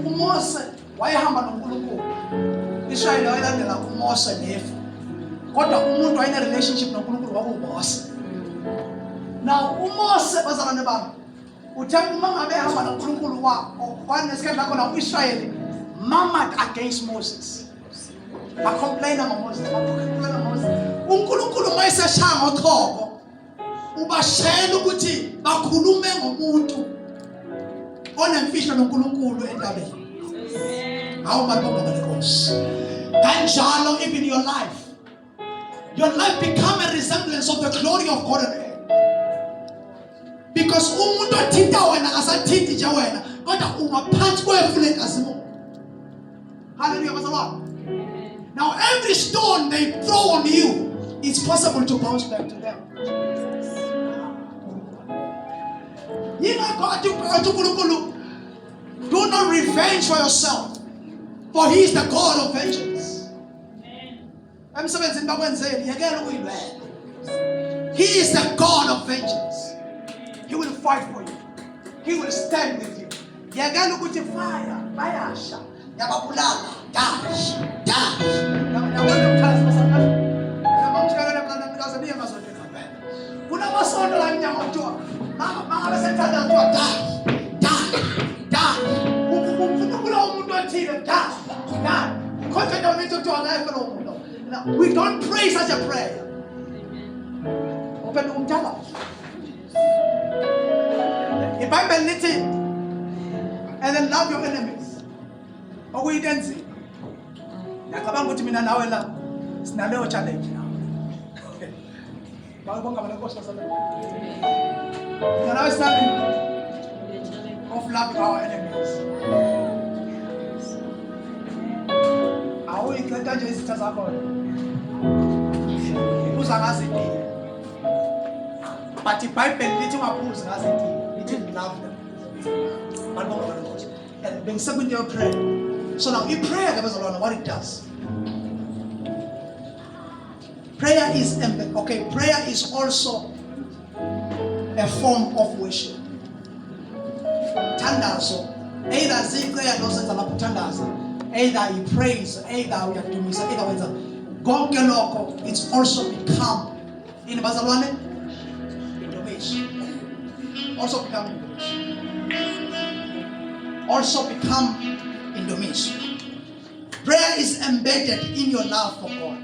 Speaker 1: uMose wayehamba noNkulunkulu. Israyeli wayelandela uMose nefu. Kodwa umuntu wayene relationship noNkulunkulu kwakuMose. Now uMose bazalwane bami uthe uma ngabe ehamba noNkulunkulu kwanesikhathi lakho na uIsrayeli murmured against Moses. Bacomplaina ngoMoses. uNkulunkulu mayeseshaya ngochoko ubashela ukuthi bakhulume ngomuntu onemfihlo noNkulunkulu entabeni. Hawu malibonga lenkosi. Kanjalo even your life become a resemblance of the glory of God on earth. Because umuntu othinta wena akasathinti nje wena kodwa ungaphansi kwefu lenkazimulo. Hallelujah bazalwane. Now every stone they throw on you, it's possible to bounce back to them. Do not revenge for yourself, for He is the God of vengeance. He is the God of vengeance. He will fight for you. He will stand with you. Fire, bayasha, yababulala, dash. Kuna masondo la nyama mtua. Mama amesetana mtua dash. We don't pray such a prayer. Open umtala. The Bible little and then love your enemies. We didn't see. Nakabanga ukuthi mina nawe la sinaleyo challenge now. Bayibonga balekhosi basalala. Now it's time of loving our enemies. Awu iqeda nje izitha zakho. Uza ngazithi. But the Bible lithi ungaphuzi ngazithi. Lithi love them. Bayibonga balekhosi. And being said with your prayer. So now in prayer, what it does. Prayer is also a form of worship. Tandazo, either zikwe yadosenza lapho tandaza, either he prays, either uyadumisa, either wenza konke lokho, it's also become in bazalwane indumiso. Also become indumiso. Prayer is embedded in your love for God.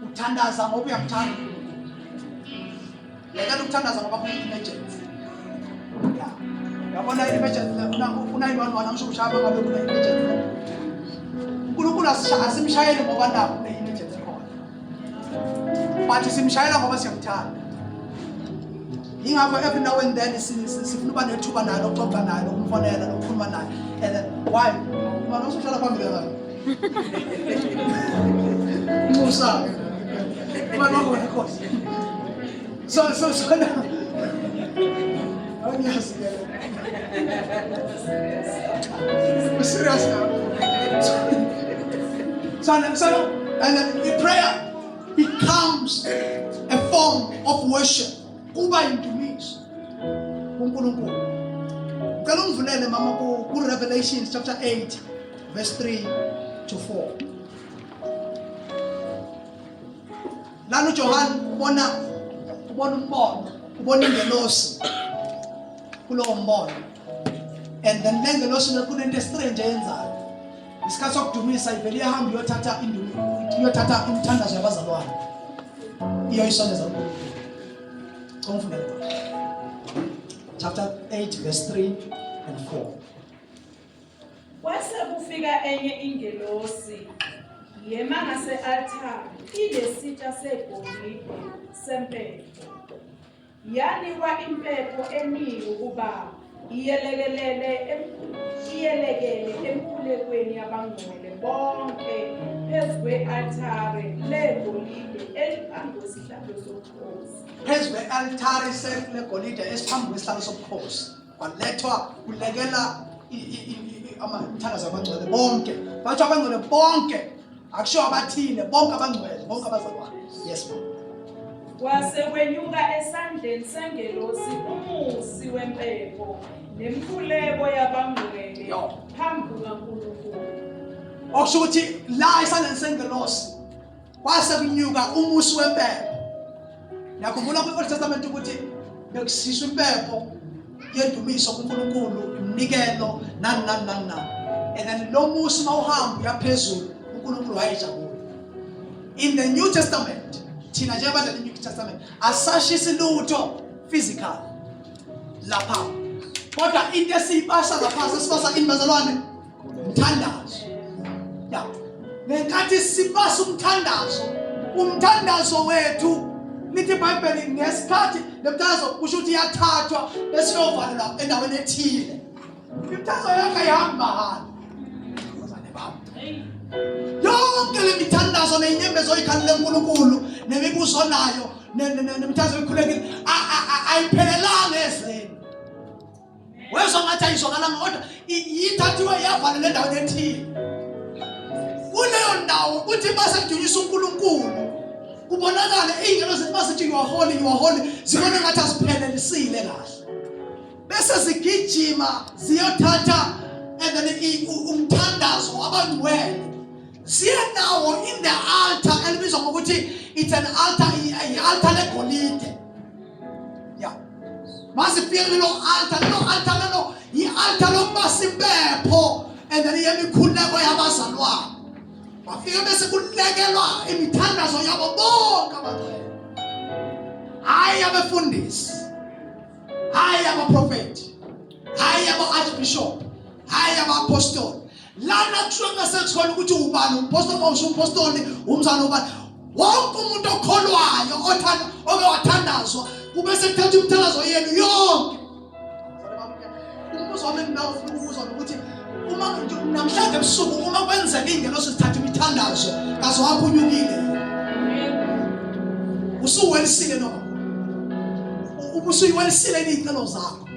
Speaker 1: Uthandaza ngoba uyamthanda uNkulunkulu. Lekana ukuthandaza ngoba kune-emergency. Yeah. Yabona i-emergency una-911 angisho ushaya ngabe kune-emergency. uNkulunkulu asimshayeli ngoba nakho kune-emergency khona. But simshayela ngoba siyamthanda. Yingakho every now and then sifuna uba nethuba naye lokuxoxa naye lokumfonela lokukhuluma naye. And then why? Manje usuhlala phambili ngayo. Musa. Manje ngone khosi. So now. Yes. Serious now. So and then the prayer becomes a form of worship. Kuba indumiso uNkulunkulu. Ngicela ungivulele mama ku Revelation chapter 8 verse 3 to 4. Lana uJohn ubona umbono, ubona ingelosi kulowo mbono. And then lengelosi kunento strange eyenzayo. Isikhathi sokudumisa ivele ihamba iyothatha imithandazo yabazalwane. Iyoyisondeza kuNkulunkulu. Chapter 8 verse 3 and 4.
Speaker 2: Kwase kufika enye ingelosi yema ngase-althari ilesitsha segolide sempepho. Yanikwa impepho eningi ukuba iyelekele emkhulekweni yabangcwele bonke phezu kwe-althari legolide eliphambi kwesihlalo sobukhosi.
Speaker 1: Phezu kwe-althari legolide esiphambi kwesihlalo sobukhosi kwalethwa kulekela imithandazo yabangcwele bonke. Batho abangcwele bonke, akusho abathile, bonke abangcwele, bonke abazalwane. Yes ma'am.
Speaker 2: Kwase kwenyuka esandleni sengelosi umusi wempepho nemkhuleko yabangcwele phambi kaNkulunkulu.
Speaker 1: Okusho ukuthi la esandleni sengelosi kwase kunyuka umusi wempepho. Yakhumbula kwi-Old Testament ukuthi bekusiswa impepho yendumiso kuNkulunkulu, umnikelo nani. And then lo musi mawuhamba uyaphezulu uNkulunkulu wayejabula. In the New Testament, thina njengabantu be New Testament asashisi lutho physical lapha. Kodwa into esiyipasha lapha sesibasa inibazalwane umthandazo. Yeah. Ngenkathi sipasa umthandazo wethu lithi iBhayibheli ngesikhathi lemthandazo kusho ukuthi iyathathwa bese yovalelwa endaweni ethile. Imthandazo yakhe ihamba hamba. Yonke le mithandazo nenyembezo oyikhalile uNkulunkulu nemibuzo nayo nemithandazo ekhulekile ayiphelelanga ezweni. Wezwa ngathi ayizwakala kodwa ithathiwe yavalelwa endaweni ethile. Kuleyo ndawo uthi base kudunyiswa uNkulunkulu kubonakala ingelosi masithi you are holy zibona ngathi asiphelelisile kahle. Bese zigijima ziyothatha and then umthandazo wabangcwele siyenawo in the altar elibizwa ngokuthi it's an altar, i-altar legolide. Yeah. Masifika lelo altar lelo i-altar lokubasa impepho and then yemikhuleko yabazalwane. Bafika bese kulekelwa imithandazo yabo bonke abangcwele. Hayi abefundisi, hayi abaprofeti, hayi aba-archbishop, hayi aba-apostoli. Lana kusho ngasekhona ukuthi ubani umpostoli mawusho umpostoli umzana ubani. Wonke umuntu okholwayo oke wathandazwa kube sekuthatha imithandazo yenu yonke. Umbuzo wami nawo ukuzwa ukuthi uma namhlanje ebusuku uma kwenzeka ingelosi sithatha imithandazo kaze wakho unyukile. Usuwelisile noma ubusuyiwelisile izicelo zakho.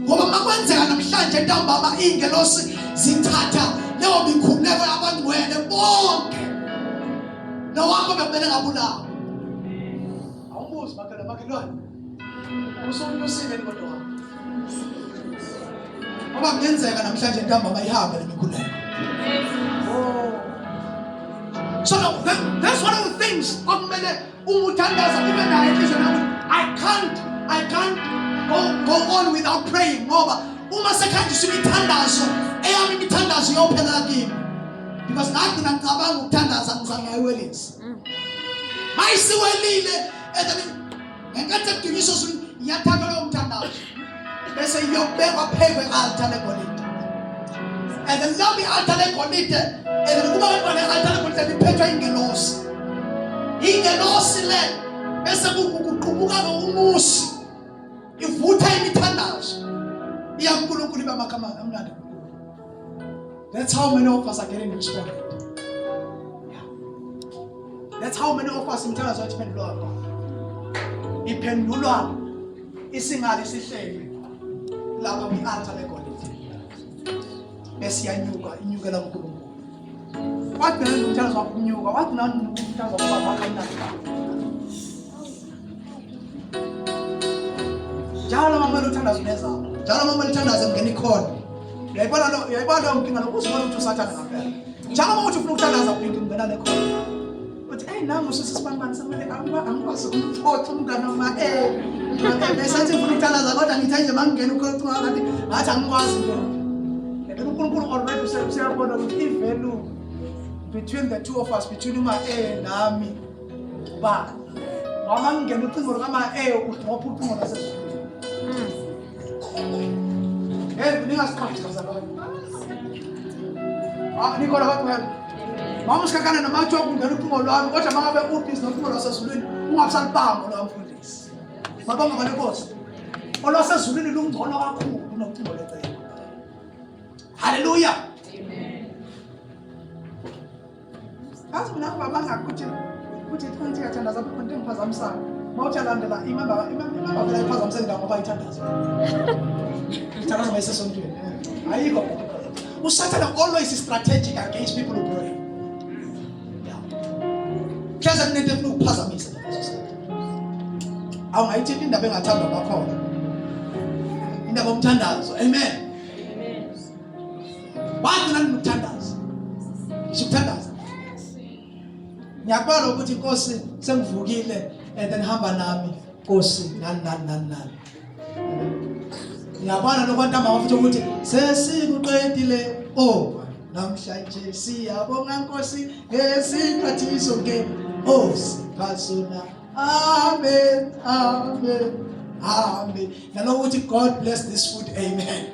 Speaker 1: Ngoba makwenzeka namhlanje ntambama ingelosi zithatha leyo mikhuleko yabangcwele bonke. Nawakho bekumele ngabulawa. Awumbuzi makhelwane. Usunyusile kodwa wakho. Ngoba kungenzeka namhlanje ntambama ihambe lemikhuleko. So that's one of the things okumele umuthandaza ube nayo inhliziyo yakho. I can't go on without praying ngoba uma sekhanjiswa imithandazo eyami imithandazo yophela kimi because nathi ngicabanga ukuthandaza ngizangayiwelisa mayisiwelile ngenkathi edunyiswa iyathaka lo mthandazo bese iyobekwa phezu kwe-altar legolide and then lami i-altar legolide and then kuba i-altar legolide liphethwe ingelosi le bese kuqubuka umusi ivutha imithandazo iya kuNkulunkulu bamakamani amnandi. That's how many of us are getting responded. Yeah. That's how many of us imthandazo iphendulwa isingali sihlele laba kwi-altar legolide bese inyukela kuNkulunkulu. Wathi nani umthandazo wakunyuka, wathi nani umthandazo wakubakamnandi. Jalo mama luthandaza nezabo. Jalo mama luthandaza ngene ikhona. Uyayibona umkinga lokuzibona ukuthi usathana ngaphela. Jalo mama uthi ufuna ukuthandaza uphinde ungena lekhona. Uthi nami sisibambani semele angikwazi umthotho umngane noma besathi ufuna ukuthandaza kodwa ngithi nje mangingena ukhotho ngathi angikwazi nje. Then uNkulunkulu already useyabona ukuthi i-value between the two of us, between nami ba. Mama ngingena ucingo kama udrop ucingo lasezulu. Ningasikhathi bazalwane. Nikola bathu. Mama usikakana namathi okungena ucingo lwami kodwa mangabe ubhizi nocingo lwasezulwini ungasalibamba lo mfundisi. Babamba ngale Nkosi. Olwasezulwini lungcono kakhulu kunocingo lwethu. Hallelujah. Amen. Azi mina baba ngakuthi ukuthi yathandaza ukuthi ngiphazamisana. Mawutshalandela imamba vela iphazamisene ndawo ngoba ithandaza. Ithandaza mayisesontweni. Ayikho. Usathana always is strategic against people who pray. Kaza kunento efuna ukuphazamisa leso. Awungayithi indaba engathandwa ngakhona. Indaba yomthandazo. Amen. Wathi nani ukuthandaza? Sikuthandaza. Ngiyakubona ukuthi Nkosi sengivukile and then hamba nami Nkosi nani. Ngiyabona lokwantu amafuthi ukuthi sesikuqedile namhlanje siyabonga Nkosi ngesikhathi sonke siphasuna. Amen. Nalokuthi God bless this food. Amen.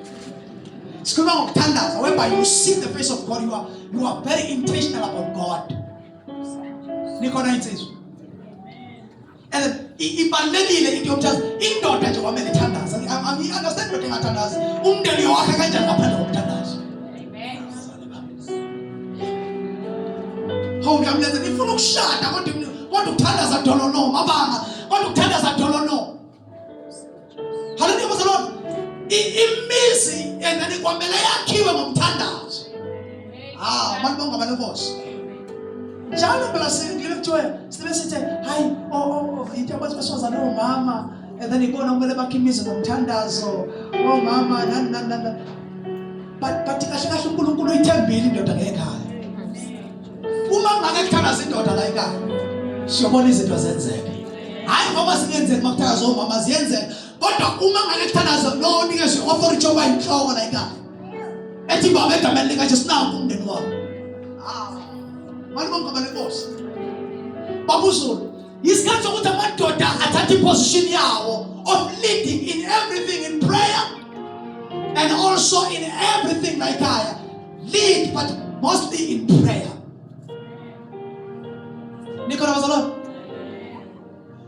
Speaker 1: Scripture of tenders, whereby you seek the face of God, you are very intentional about God. Nicola says, and ibalelile idiomtas indoda nje kwamele thandaza. I understand what ngathandaza. Umndeni wakhe kanjani ngaphandle kokuthandaza. Amen. How ngamlenza nifuna ukushada kodwa ukuthandaza dolono mabanga kodwa ukuthandaza dolono. Hallelujah bazalwane. Imizi endani kwamele yakhiwe ngomthandazo. Malibonga abalenkosi. Njalo phela singilekuthiwe sibe hayi into abasifazana omama and then ikona kumele bakhe imizi ngomthandazo omama nani. But kahle uNkulunkulu uyithembile indoda ngekhaya. Uma ngakuthandaza indoda la ekhaya siyobona izinto zenzeka. Hayi ngoba singenzeki makuthandaza omama ziyenzeka. Kodwa uma ngakuthandaza lo nikezwe authority oba inhloko la ekhaya. Ethi baba egameni lika Jesu nangu umndeni wami. Malibonga abalenkosi. Babuzulu, isikhathi sokuthi amadoda athathe iposition yawo of leading in everything, in prayer and also in everything like I lead, but mostly in prayer. Nikola bazalwane.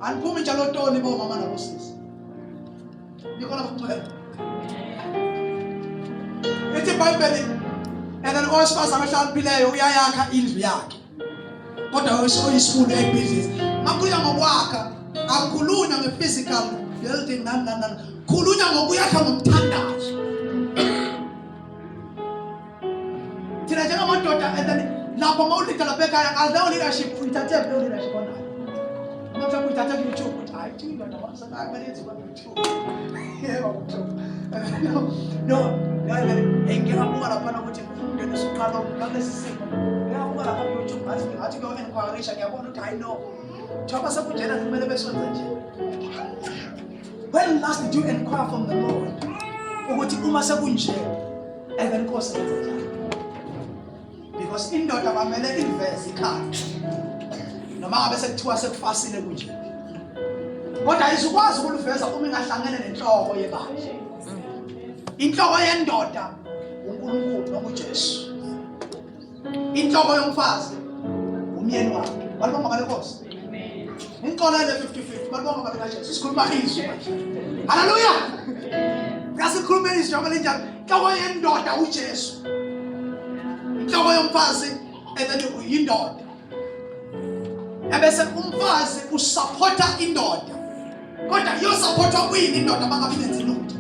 Speaker 1: Anipumi njalo toni bo mama nabosisi. Nikola kuphela. Ethi Bible and then owesifazane ohlakaniphileyo uyayakha indlu yakhe. Kodwa oyisikhulu ebusiness. Makhulunywa ngokwakha, akukhulunywa nge-physical building nani. Khulunywa ngokuyakha ngomthandazo. Thina njengamadoda and then lapho mawulida lapha ekhaya akalawo leadership uyithathe leadership onayo. Manje uyithathe ku-YouTube uthi hayi thina nabasana abalenzi ku-YouTube. Yebo no. Ngiyabonga lapha ukuthi umndeni usiqala ngalesi simo. Ngiyabonga lapha ku-YouTube athi ngiyakuhakisha ngiyabona ukuthi I know. Thoba sekunjena kumele besonze nje. When last did you inquire from the Lord? Ukuthi uma sekunje and then Nkosi yenze njani? Because indoda bamele invest ikhaya. Noma ngabe sekuthiwa sekufasile kunje. Kodwa ayizukwazi ukuliveza uma ingahlangene nenhloko yebandla. Inhloko yendoda uNkulunkulu noma uJesu. Inhloko yomfazi umyeni wakhe. Balibonga baleNkosi. Inkolelo 50-50 balibonga baleNkosi. Sikhuluma izwi manje. Haleluya. Ngasikhuluma izwi njengoba linjalo. Inhloko yendoda uJesu. Inhloko yomfazi then uyindoda. Ebese umfazi usupporta indoda. Kodwa yosupportwa kuyini indoda bangabenzi lutho.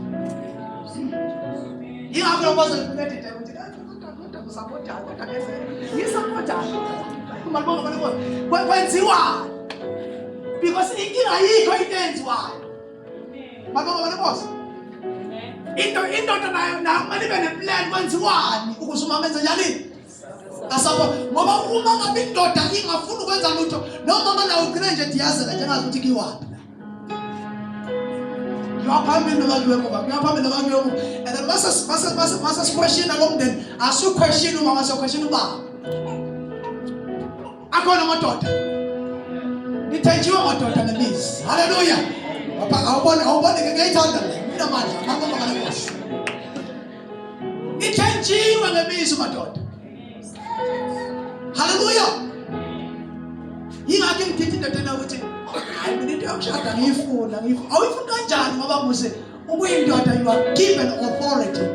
Speaker 1: Yingakho lo mfazi ukumedita ukuthi kodwa usupporta kodwa ngeze. Yisupporta. Malibonga balibonga. Kwenziwa. Because inkinga yikho intenziwayo. Malibonga balibonga. Indoda nayo kumele ibe neplan kwenziwani ukuze uma benze njani? Asapho ngoba uma ngabe indoda ingafuni ukwenza lutho noma manje ugcine nje diyazela njengazi ukuthi kiwapi. Ngiyaphambili noma kuyemuva, ngiyaphambili noma kuyemuva. And then mase question along then asu question uma mase question uba. Akhona amadoda. Nithenjiwe amadoda nemizi. Hallelujah. Awubona ngiyayithanda le. Mina manje mabonga baleNkosi. Nithenjiwe ngemizi amadoda. Hallelujah. Yingakho ngithi indoda na ukuthi hayi mina into yokushada ngiyifuna. Awuyifuni kanjani ngoba muze ukuyindoda you are given authority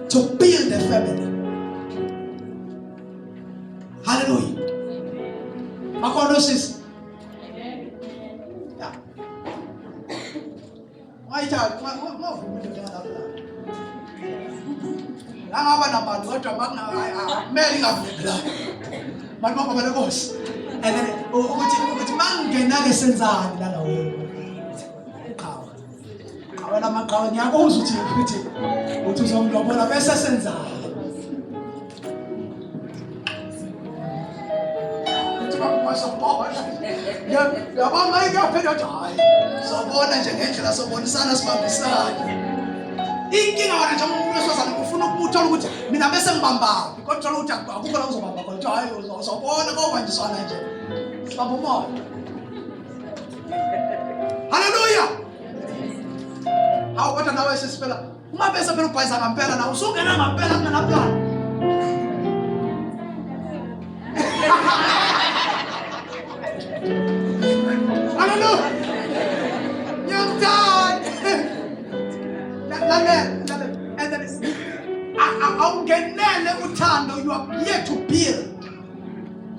Speaker 1: to build a family. Hallelujah. Akhona sisi. Yeah. Wayithatha ngavuma into ngapha. Ngaba nabantu kodwa makumele ingavumi la. Malibonga baleNkosi. And then ukuthi mangena-ke senzani lana wena. Qhawe. Awena amaqhawe ngiyakuzwa ukuthi uzomlobola bese senzani. Yabona ikaphendwa ukuthi hayi sobona nje ngendlela sobonisana sibambisana. Inkinga wena nje umuntu wesifazane ufuna ukuthola ukuthi mina bese ngibambaphi kodwa uthola ukuthi akukho la uzobamba khona ukuthi hayi uzobona kobanjiswana nje sibamba umoya. Hallelujah. Hawu kodwa nawe sesiphela uma bese phela ubhayiza ngampela nawe usungena ngampela kungenaplan. Hallelujah. You're done. And then awungenele uthando, you are here to build.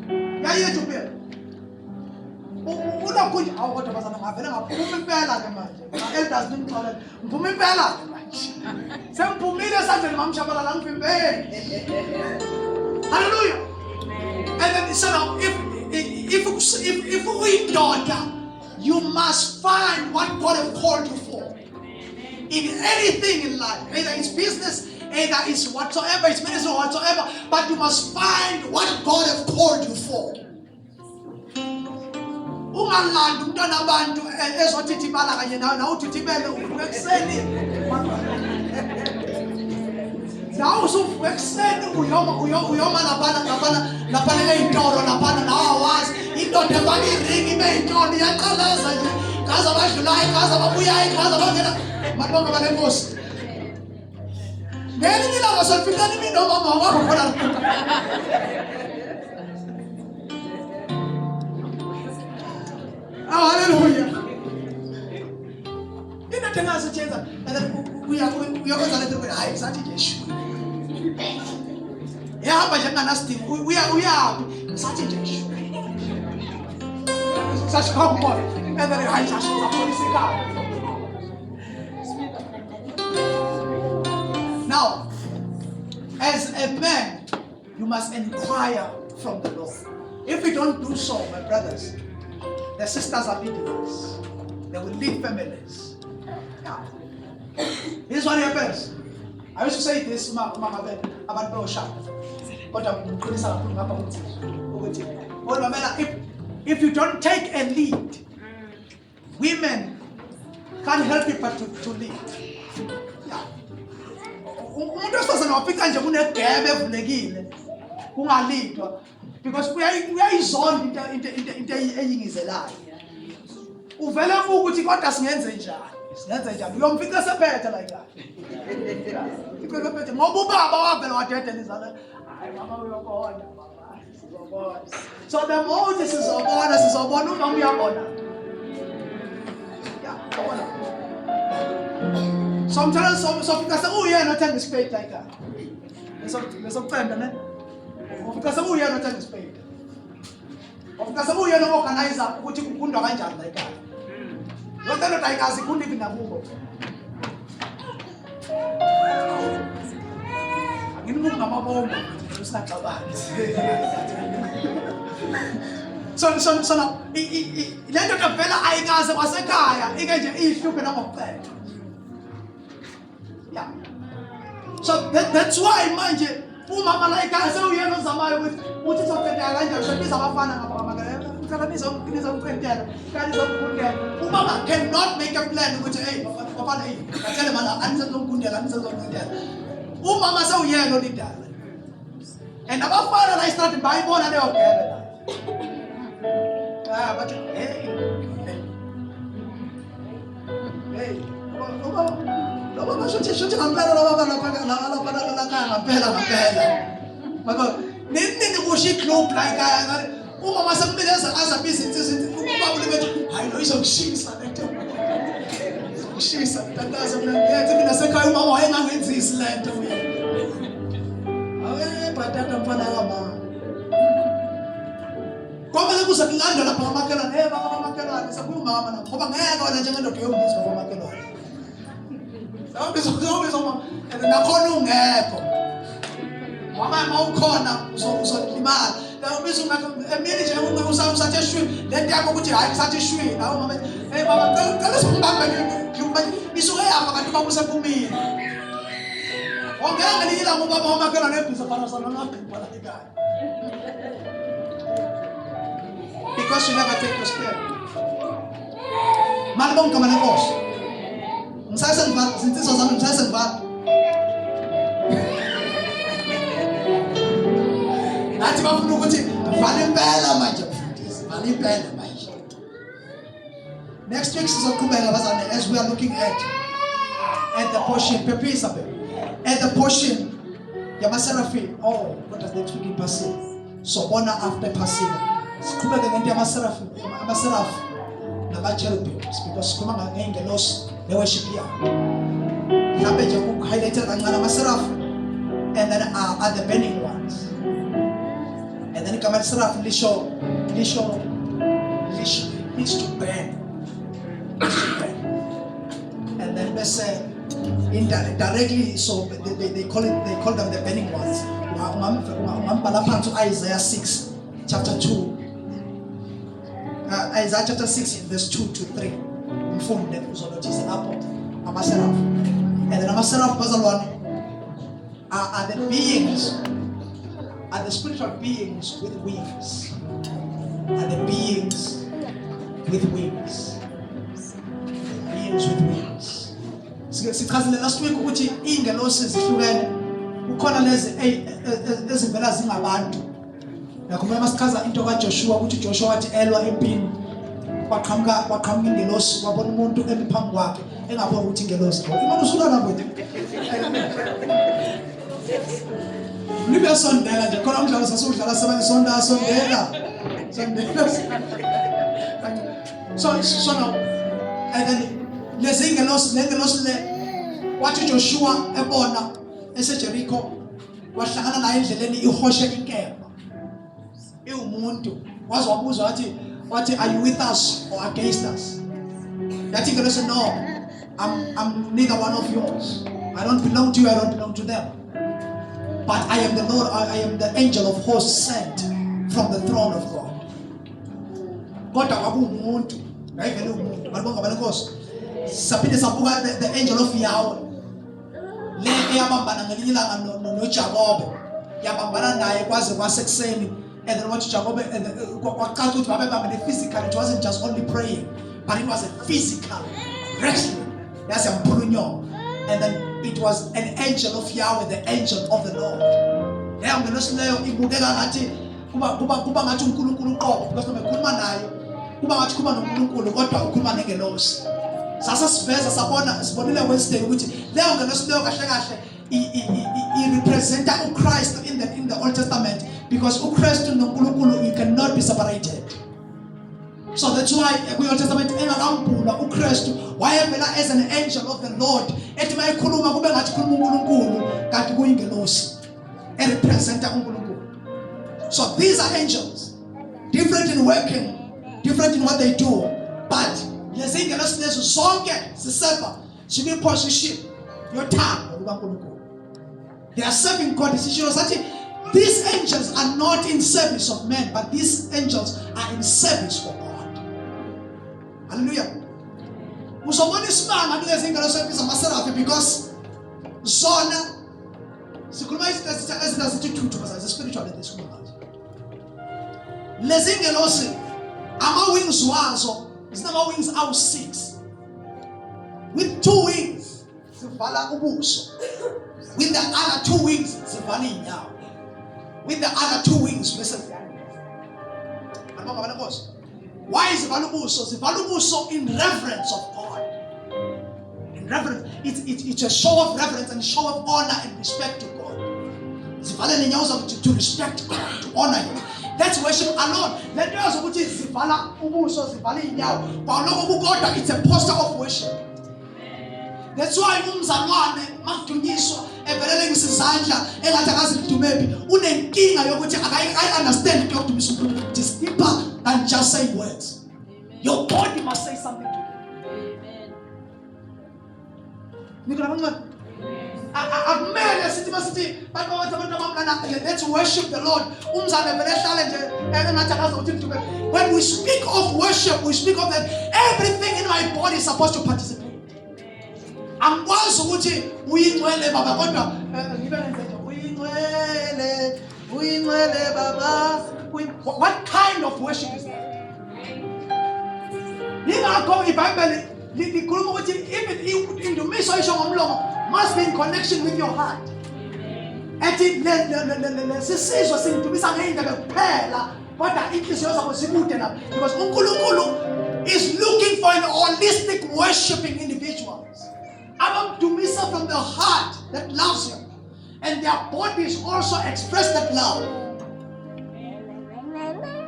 Speaker 1: You are here to build. Unakuthi awukodwa bazana ngavele ngaphuma impela ke manje. Elders nimxolela. Ngiphuma impela ke manje. Semphumile esandleni mamshabalala ngivimbeni. Hallelujah. And then so now if we daughter, you must find what God has called you for. In anything in life, either it's business, either it's whatsoever, it's ministry or whatsoever, but you must find what God has called you for. Ungalandi umntwana abantu ezothithibala kanye nawe nawuthithibele uvukekuseni. Nawe usuvuka ekuseni uyoma lapana ey'tolo lapana nawe awazi indoda efaka iringi ibe yintoni iyaqalaza nje ngaze abadlulayo ngaze ababuyayo ngaze abangena malibonga baleNkosi. Ngelinye ilanga solifikani mina nomama wakho khona. Oh, hallelujah. Indoda engasithenza uyakwenza lento ukuthi hayi sathi nje shu. Yahamba nje nganasidingo uyaphi sathi nje shu. Sathi khona and then hayi sathi police car. Now, as a man, you must inquire from the Lord. If you don't do so, my brothers, the sisters are leading us. They will lead families. Yeah. This is what happens. I used to say this about Bro Shop. But I'm going to say if you don't take a lead, women can't help it but to lead. Yeah. Umuntu wesifazane wafika nje kunegebe evulekile kungalidwa because uyayizonda into eyingizelayo. Uvele ukuthi kodwa singenze njani uyomfica sephethe like that. Ikwelephethe ngoba ubaba wavela wadedelizana hayi mama uyokona mama sizobona. So the more sizobona umama uyabona. Yeah, uyabona. Sometimes sofika sekuyena othenga ispade like that. Lesokucenda ne. Ufika sekuyena othenga ispade. Ufika sekuyena organizer ukuthi kufundwa kanjani like that. Lokho nto ayikazi kundi binakubo. Anginimuka ngamabomba usinacabangi. So now lento kavela ayikaze kwasekhaya ike nje ihluphe nangokucela. Yeah. So that's why manje umama la ekhaya sewuyena ozamayo ukuthi socela kanjani sobiza abafana ngabamagala. Umama cannot make a plan ukuthi hey bafana hey ngicela mala anizokundela umama sewuyena olidala and abafana la start bayibona leyo gebe la but hey lo shothi ngempela lo baba ngempela maka nini kushi club like umama sekunikeza azabhizinisi ubaba ulibethi hayi lo izokushisa lento ukushisa ntandaza mina sekhaya umama wayengangenzisi lento awe batata mfana wama komele kuze kulanda lapha ngamakelwane baba ngamakelwane sekuyumama na ngoba ngeke wena njengendoda yombuzo ngamakelwane awubizoma nakhona ungekho mama ukhona uzolimala ubizo emini nje usathe shwi lento yakho ukuthi hayi sathi shwi nawo mama hey baba ngicela simbambe isuke yapha kanti baba usephumile ongeke nilila ngoba mama kela nebhiza fana sana ngaphi la ekhaya because you never take your step mali bonke kama nenkosi ngisase ngivala izinsizo zami ngisase ngivala nathi bafuna ukuthi vale impela manje mfundisi vale impela manje. Next week sizoqhubeka bazane as we are looking at the portion pepisa at the portion yama seraphim. Oh, what does next week in passive? So bona after passive siqhubeka ngento yama seraphim nama cherubims because kuma ngengelosi le worship yabo mhlawumbe nje ukuhighlighta kancane ama seraphim and then are the burning ones. And then kama seraph lisho needs to burn. And then they say indirectly, so they call them the burning ones. To Isaiah 6 chapter 2. Isaiah chapter 6 verse 2 to 3. And then ama seraph are the beings. Are the spiritual beings with wings. Are the beings with wings. Beings with wings. Sikhazile last week ukuthi ingelosi zihlukene. Kukhona lezi ezivela zingabantu. Nakumele masikhaza into kaJoshua ukuthi Joshua wathi elwa empini. Waqhamuka ingelosi wabona umuntu emiphambi kwakhe engabona ukuthi ingelosi. Imani usulana mfowethu. Libe sondela nje khona umdlalo sasudlala sebenzisonda sondela. So now and then lezingelosi le wathi Joshua ebona eseJericho wahlangana naye endleleni ihoshe inkemba. Iwumuntu waze wabuza wathi are you with us or against us? Yathi ingelosi no, I'm neither one of yours. I don't belong to you, I don't belong to them. But I am the Lord, I am the angel of hosts sent from the throne of God. Kodwa kwakumuntu, ngayivele umuntu, balibonga balenkosi. Saphinde sabuka the angel of Yahweh. Le eyabambana ngelinye ilanga noJakobe. Yabambana naye kwaze kwasekuseni And then what Jacob and physical, it wasn't just only praying, but it was a physical wrestling. That's a pulunyo. And then it was an angel of Yahweh, the angel of the Lord. Now the lesson there ibukeka ngathi kuba ngathi uNkulunkulu uqobo because ngikhuluma nayo kuba ngathi kuba noNkulunkulu kodwa ukhuluma nengelosi. Sasa siveza sibonile Wednesday ukuthi leyo ngelosi leyo kahle kahle he represents uChrist in the Old Testament because uChrist noNkulunkulu you cannot be separated. So that's why in the Old Testament engakambula uChrist wayevela as an angel of the Lord ethi mayikhuluma kube ngathi khuluma uNkulunkulu kanti kuyingelosi represent uNkulunkulu. So these are angels, different in working, different in what they do, but lezi ngelosi lezo zonke ziserva zikwi position yothando lukaNkulunkulu. They are serving God. These angels are not in service of men, but these angels are in service for God. Hallelujah. Uzobona isimanga kulezi ngalo service amaserafi because zona sikhuluma izinto because spiritual in this world. Lezi ngelosi ama wings wazo zinama wings awu 6 with 2 wings zivala ubuso, with the other 2 wings zivala inyawo, with the other 2 wings bese abanga banakosi. Why is zivala ubuso? Zivala ubuso in reverence of God. In reverence, it's a show of reverence and show of honor and respect to God. Zivala inyawo to respect God, to honor Him. That's worship alone. Let us ukuthi zivala ubuso zivala inyawo. Kwaloko kukodwa it's a posture of worship. That's why umzalwane makudunyiswa evelele ngisizandla engathi akazidumebi unenkinga yokuthi I understand ukuthi uMsukulu is deeper than just saying words. Your body must say something to you. Amen. Let's worship the Lord. When we speak of worship, we speak of that everything in my body is supposed to participate. Angikwazi ukuthi uyingcwele baba kodwa ngibe ngenze uyingcwele baba. What kind of worship is that? Yingakho iBhayibheli likhuluma ukuthi even indumiso isho ngomlomo must be in connection with your heart. Ethi lesisizwe singidumisa ngeindaba kuphela kodwa inhliziyo zakho zikude lapha because uNkulunkulu is looking for an holistic worshiping individuals. Abamdumisa from the heart that loves Him, and their bodies also express that love.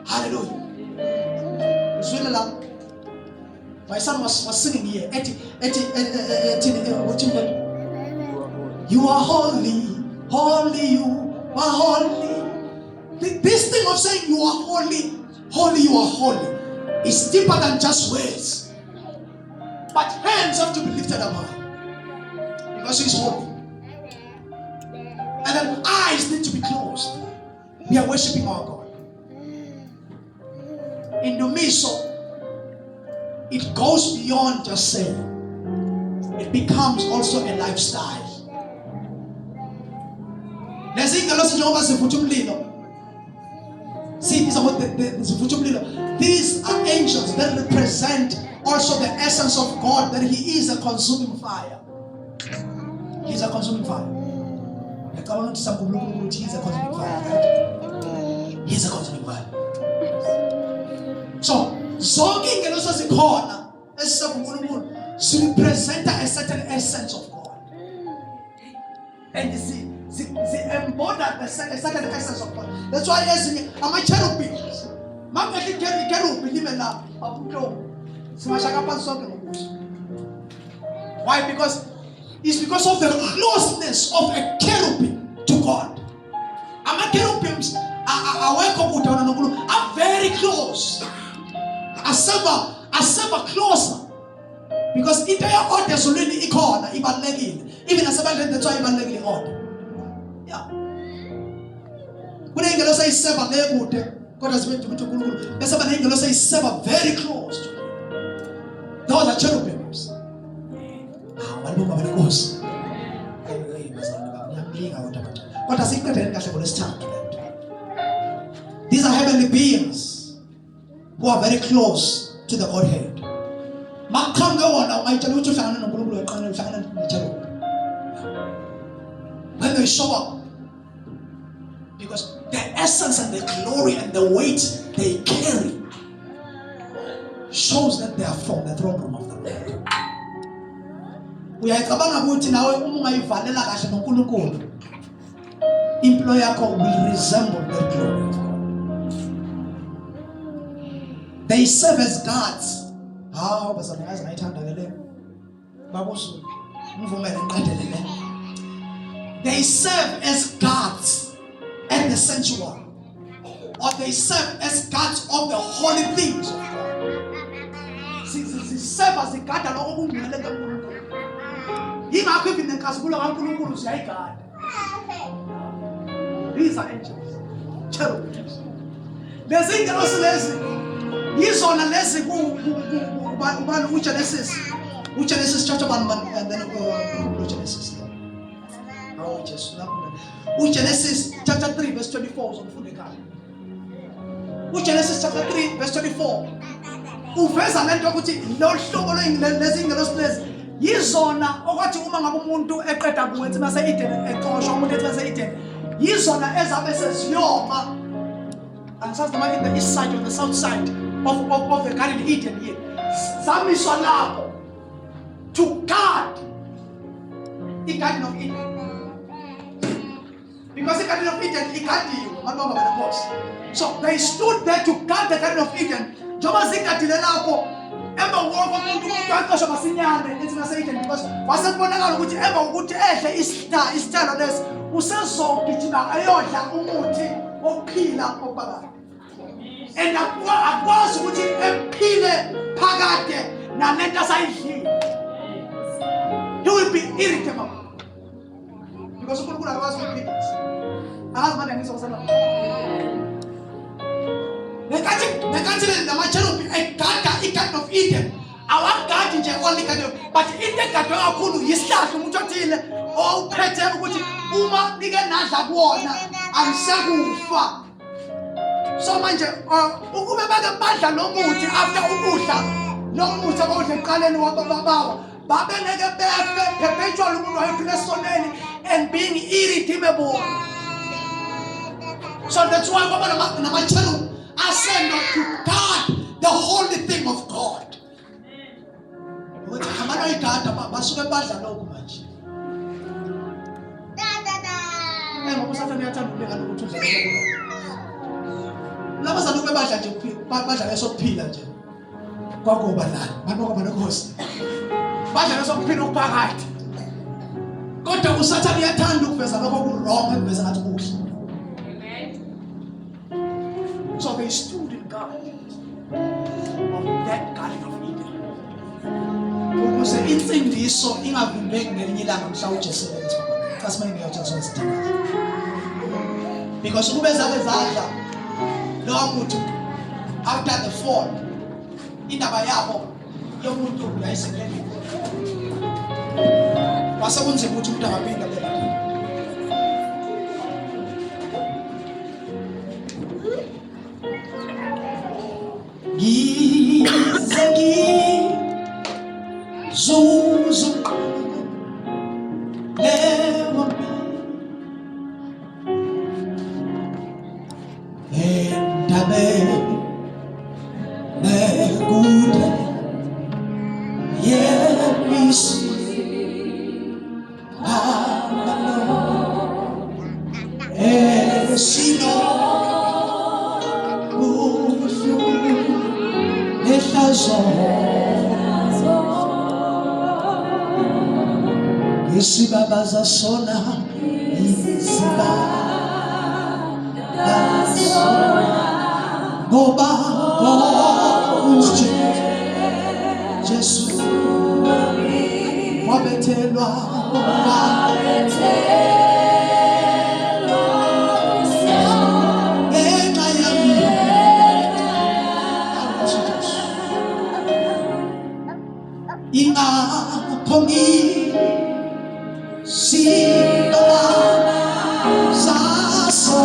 Speaker 1: Hallelujah. My son was singing here. You are holy, holy, you are holy. This thing of saying you are holy, holy, you are holy is deeper than just words. But hands have to be lifted up high because He's holy. And then eyes need to be closed. We are worshiping our God. In the miso, it goes beyond just saying. It becomes also a lifestyle. These are angels that represent also the essence of God, that He is a consuming fire. He is a consuming fire. He is a consuming fire. He is a consuming fire. So, zonke ingelosi zikhona esisabunkulunkulu represent a certain essence of God. And they embody a certain essence of God. That's why I'm a cherubims. Why? Because it's because of the closeness of a cherubim to God. I'm a cherubims are very close. Are sever closer. Because entire order is already equal, even as about that's why even order. Yeah. When angel say sever God has meant to be to Guru. That's what angel say sever very close to me. Those are cherubims. What does it mean? These are heavenly beings who are very close to the Godhead. When they show up, because the essence and the glory and the weight they carry shows that they are from the throne room of the Lord. Uyayicabanga ukuthi nawe uma ungayivalela kahle noNkulunkulu, impilo yakho will resemble the glory of God. They serve as gods. Hawu bazana yazi ngayithanda ke le. Babusu ngivumele ngiqedele le. They serve as gods at the sanctuary, or they serve as gods of the holy things of God. Serve as the God that okungcwele kaNkulunkulu. Yingakho even nenkazumulo kaNkulunkulu siyayigada. These are angels, cherubims. Lezi ingelo silezi yizona lezi kubani uGenesis chapter 1 and then Genesis. Genesis chapter 3 verse 24 uzomfundekala. Genesis chapter 3 verse 24 uveza lento ukuthi lo hlobo lezi ingelo silezi yizona okwathi uma ngabe umuntu eqeda kuwenza mase Eden exoshwa umuntu ethi mase Eden yizona ezabe seziyoma angisazi noma in the east side or the south side of the Garden of Eden here zamiswa lapho to guard the Garden of Eden, because the Garden of Eden igadiwe abantu benkosi. So they stood there to guard the Garden of Eden njengoba zigadile lapho emva kokuba umuntu aqoshwa masinyane ethi mase Eden, because wasebonakala ukuthi emva kokuthi edle isithelo lesi usezogijima ayodla umuthi wokuphila ophakathi. And akwazi ukuthi ephile phakade nalento asayidlile. He will be irritable because uNkulunkulu akwazi ukuphila. Akazi manje ngizosala. Nekathi lamacherubi egada iGarden of Eden. Awagadi nje only Garden, but into egadwe kakhulu yisihlahla umuntu othile ophethe ukuthi uma nike nadla kuwona anisekufa. So manje ukube bake badla lo muthi after ukudla lo muthi abawudla eqaleni wababawa babengeke befe perpetual umuntu wayephila esoneni and being irredeemable. So that's why ngoba namacherubi ascend to guard the holy thing of God. Ukuthi hamana igada basuke badla lokho manje. Ngoba usathane uyathanda ukubeka ukuthi udla lokho. Laba zanube badla nje badla lesokuphila nje. Kwakuba la, banokho banokhosi. Badla lesokuphila ukuphakathi. Kodwa usathane uyathanda ukuveza lokho ku-wrong ekuveza ngathi kuhle. So they stood in God of that Garden of Eden. Ukuze insindiso ingavimbeki ngelinye ilanga mhla uJesu ethi xa simane ngiyothatha isidingo. Because kube zabe zadla lo muntu after the fall indaba yabo yomuntu yayisekele. Wasekunzima ukuthi umuntu angaphinda lela. Zuzu lewa endabe nekude yemisi amalo esino kuhlu nehlazo isibabaza sona isibabaza sona ngoba Jesu wabethelwa enxa yami ingaphongi Sibaba saso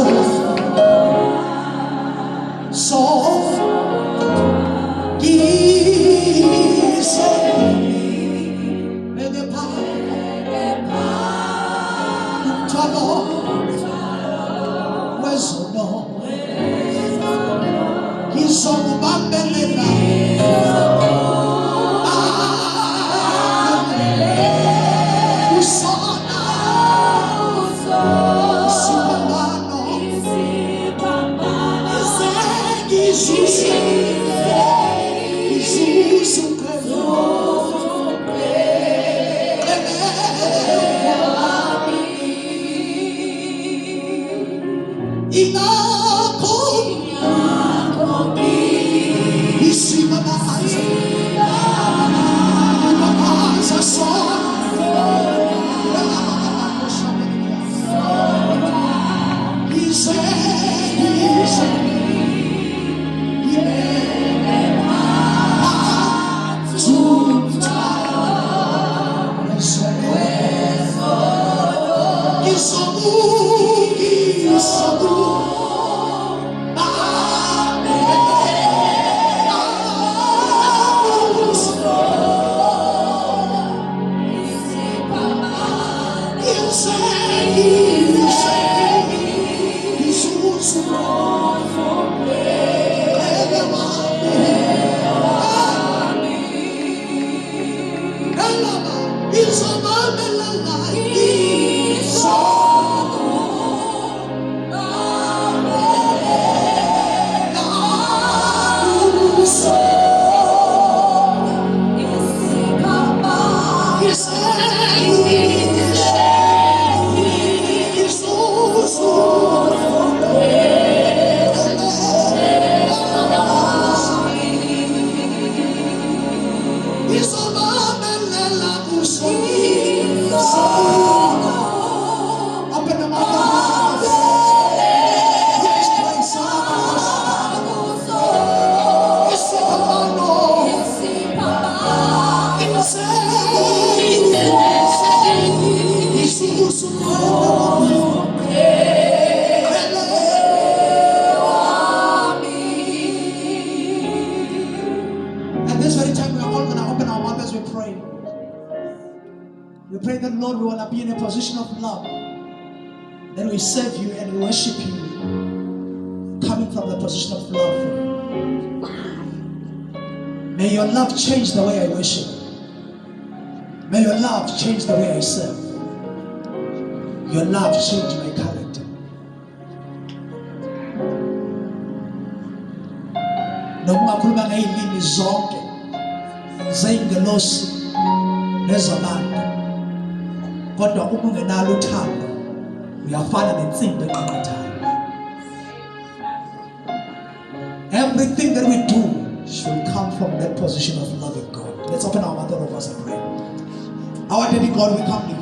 Speaker 1: At this very time, we are all going to open our mouth as we pray. We pray that, Lord, we want to be in a position of love, that we serve you and we worship you, coming from the position of love. May your love change the way I worship. May your love change the way I serve. Your love change my character. Noma khuluma ngezilimi zonke zeingelosi nezabantu, kodwa uma ungenalo uthando uyafana nensimbi eqaqathayo. Everything that we do should come from that position of loving God. Let's open our mouth, all of us, and pray. Our daddy God, we come to you.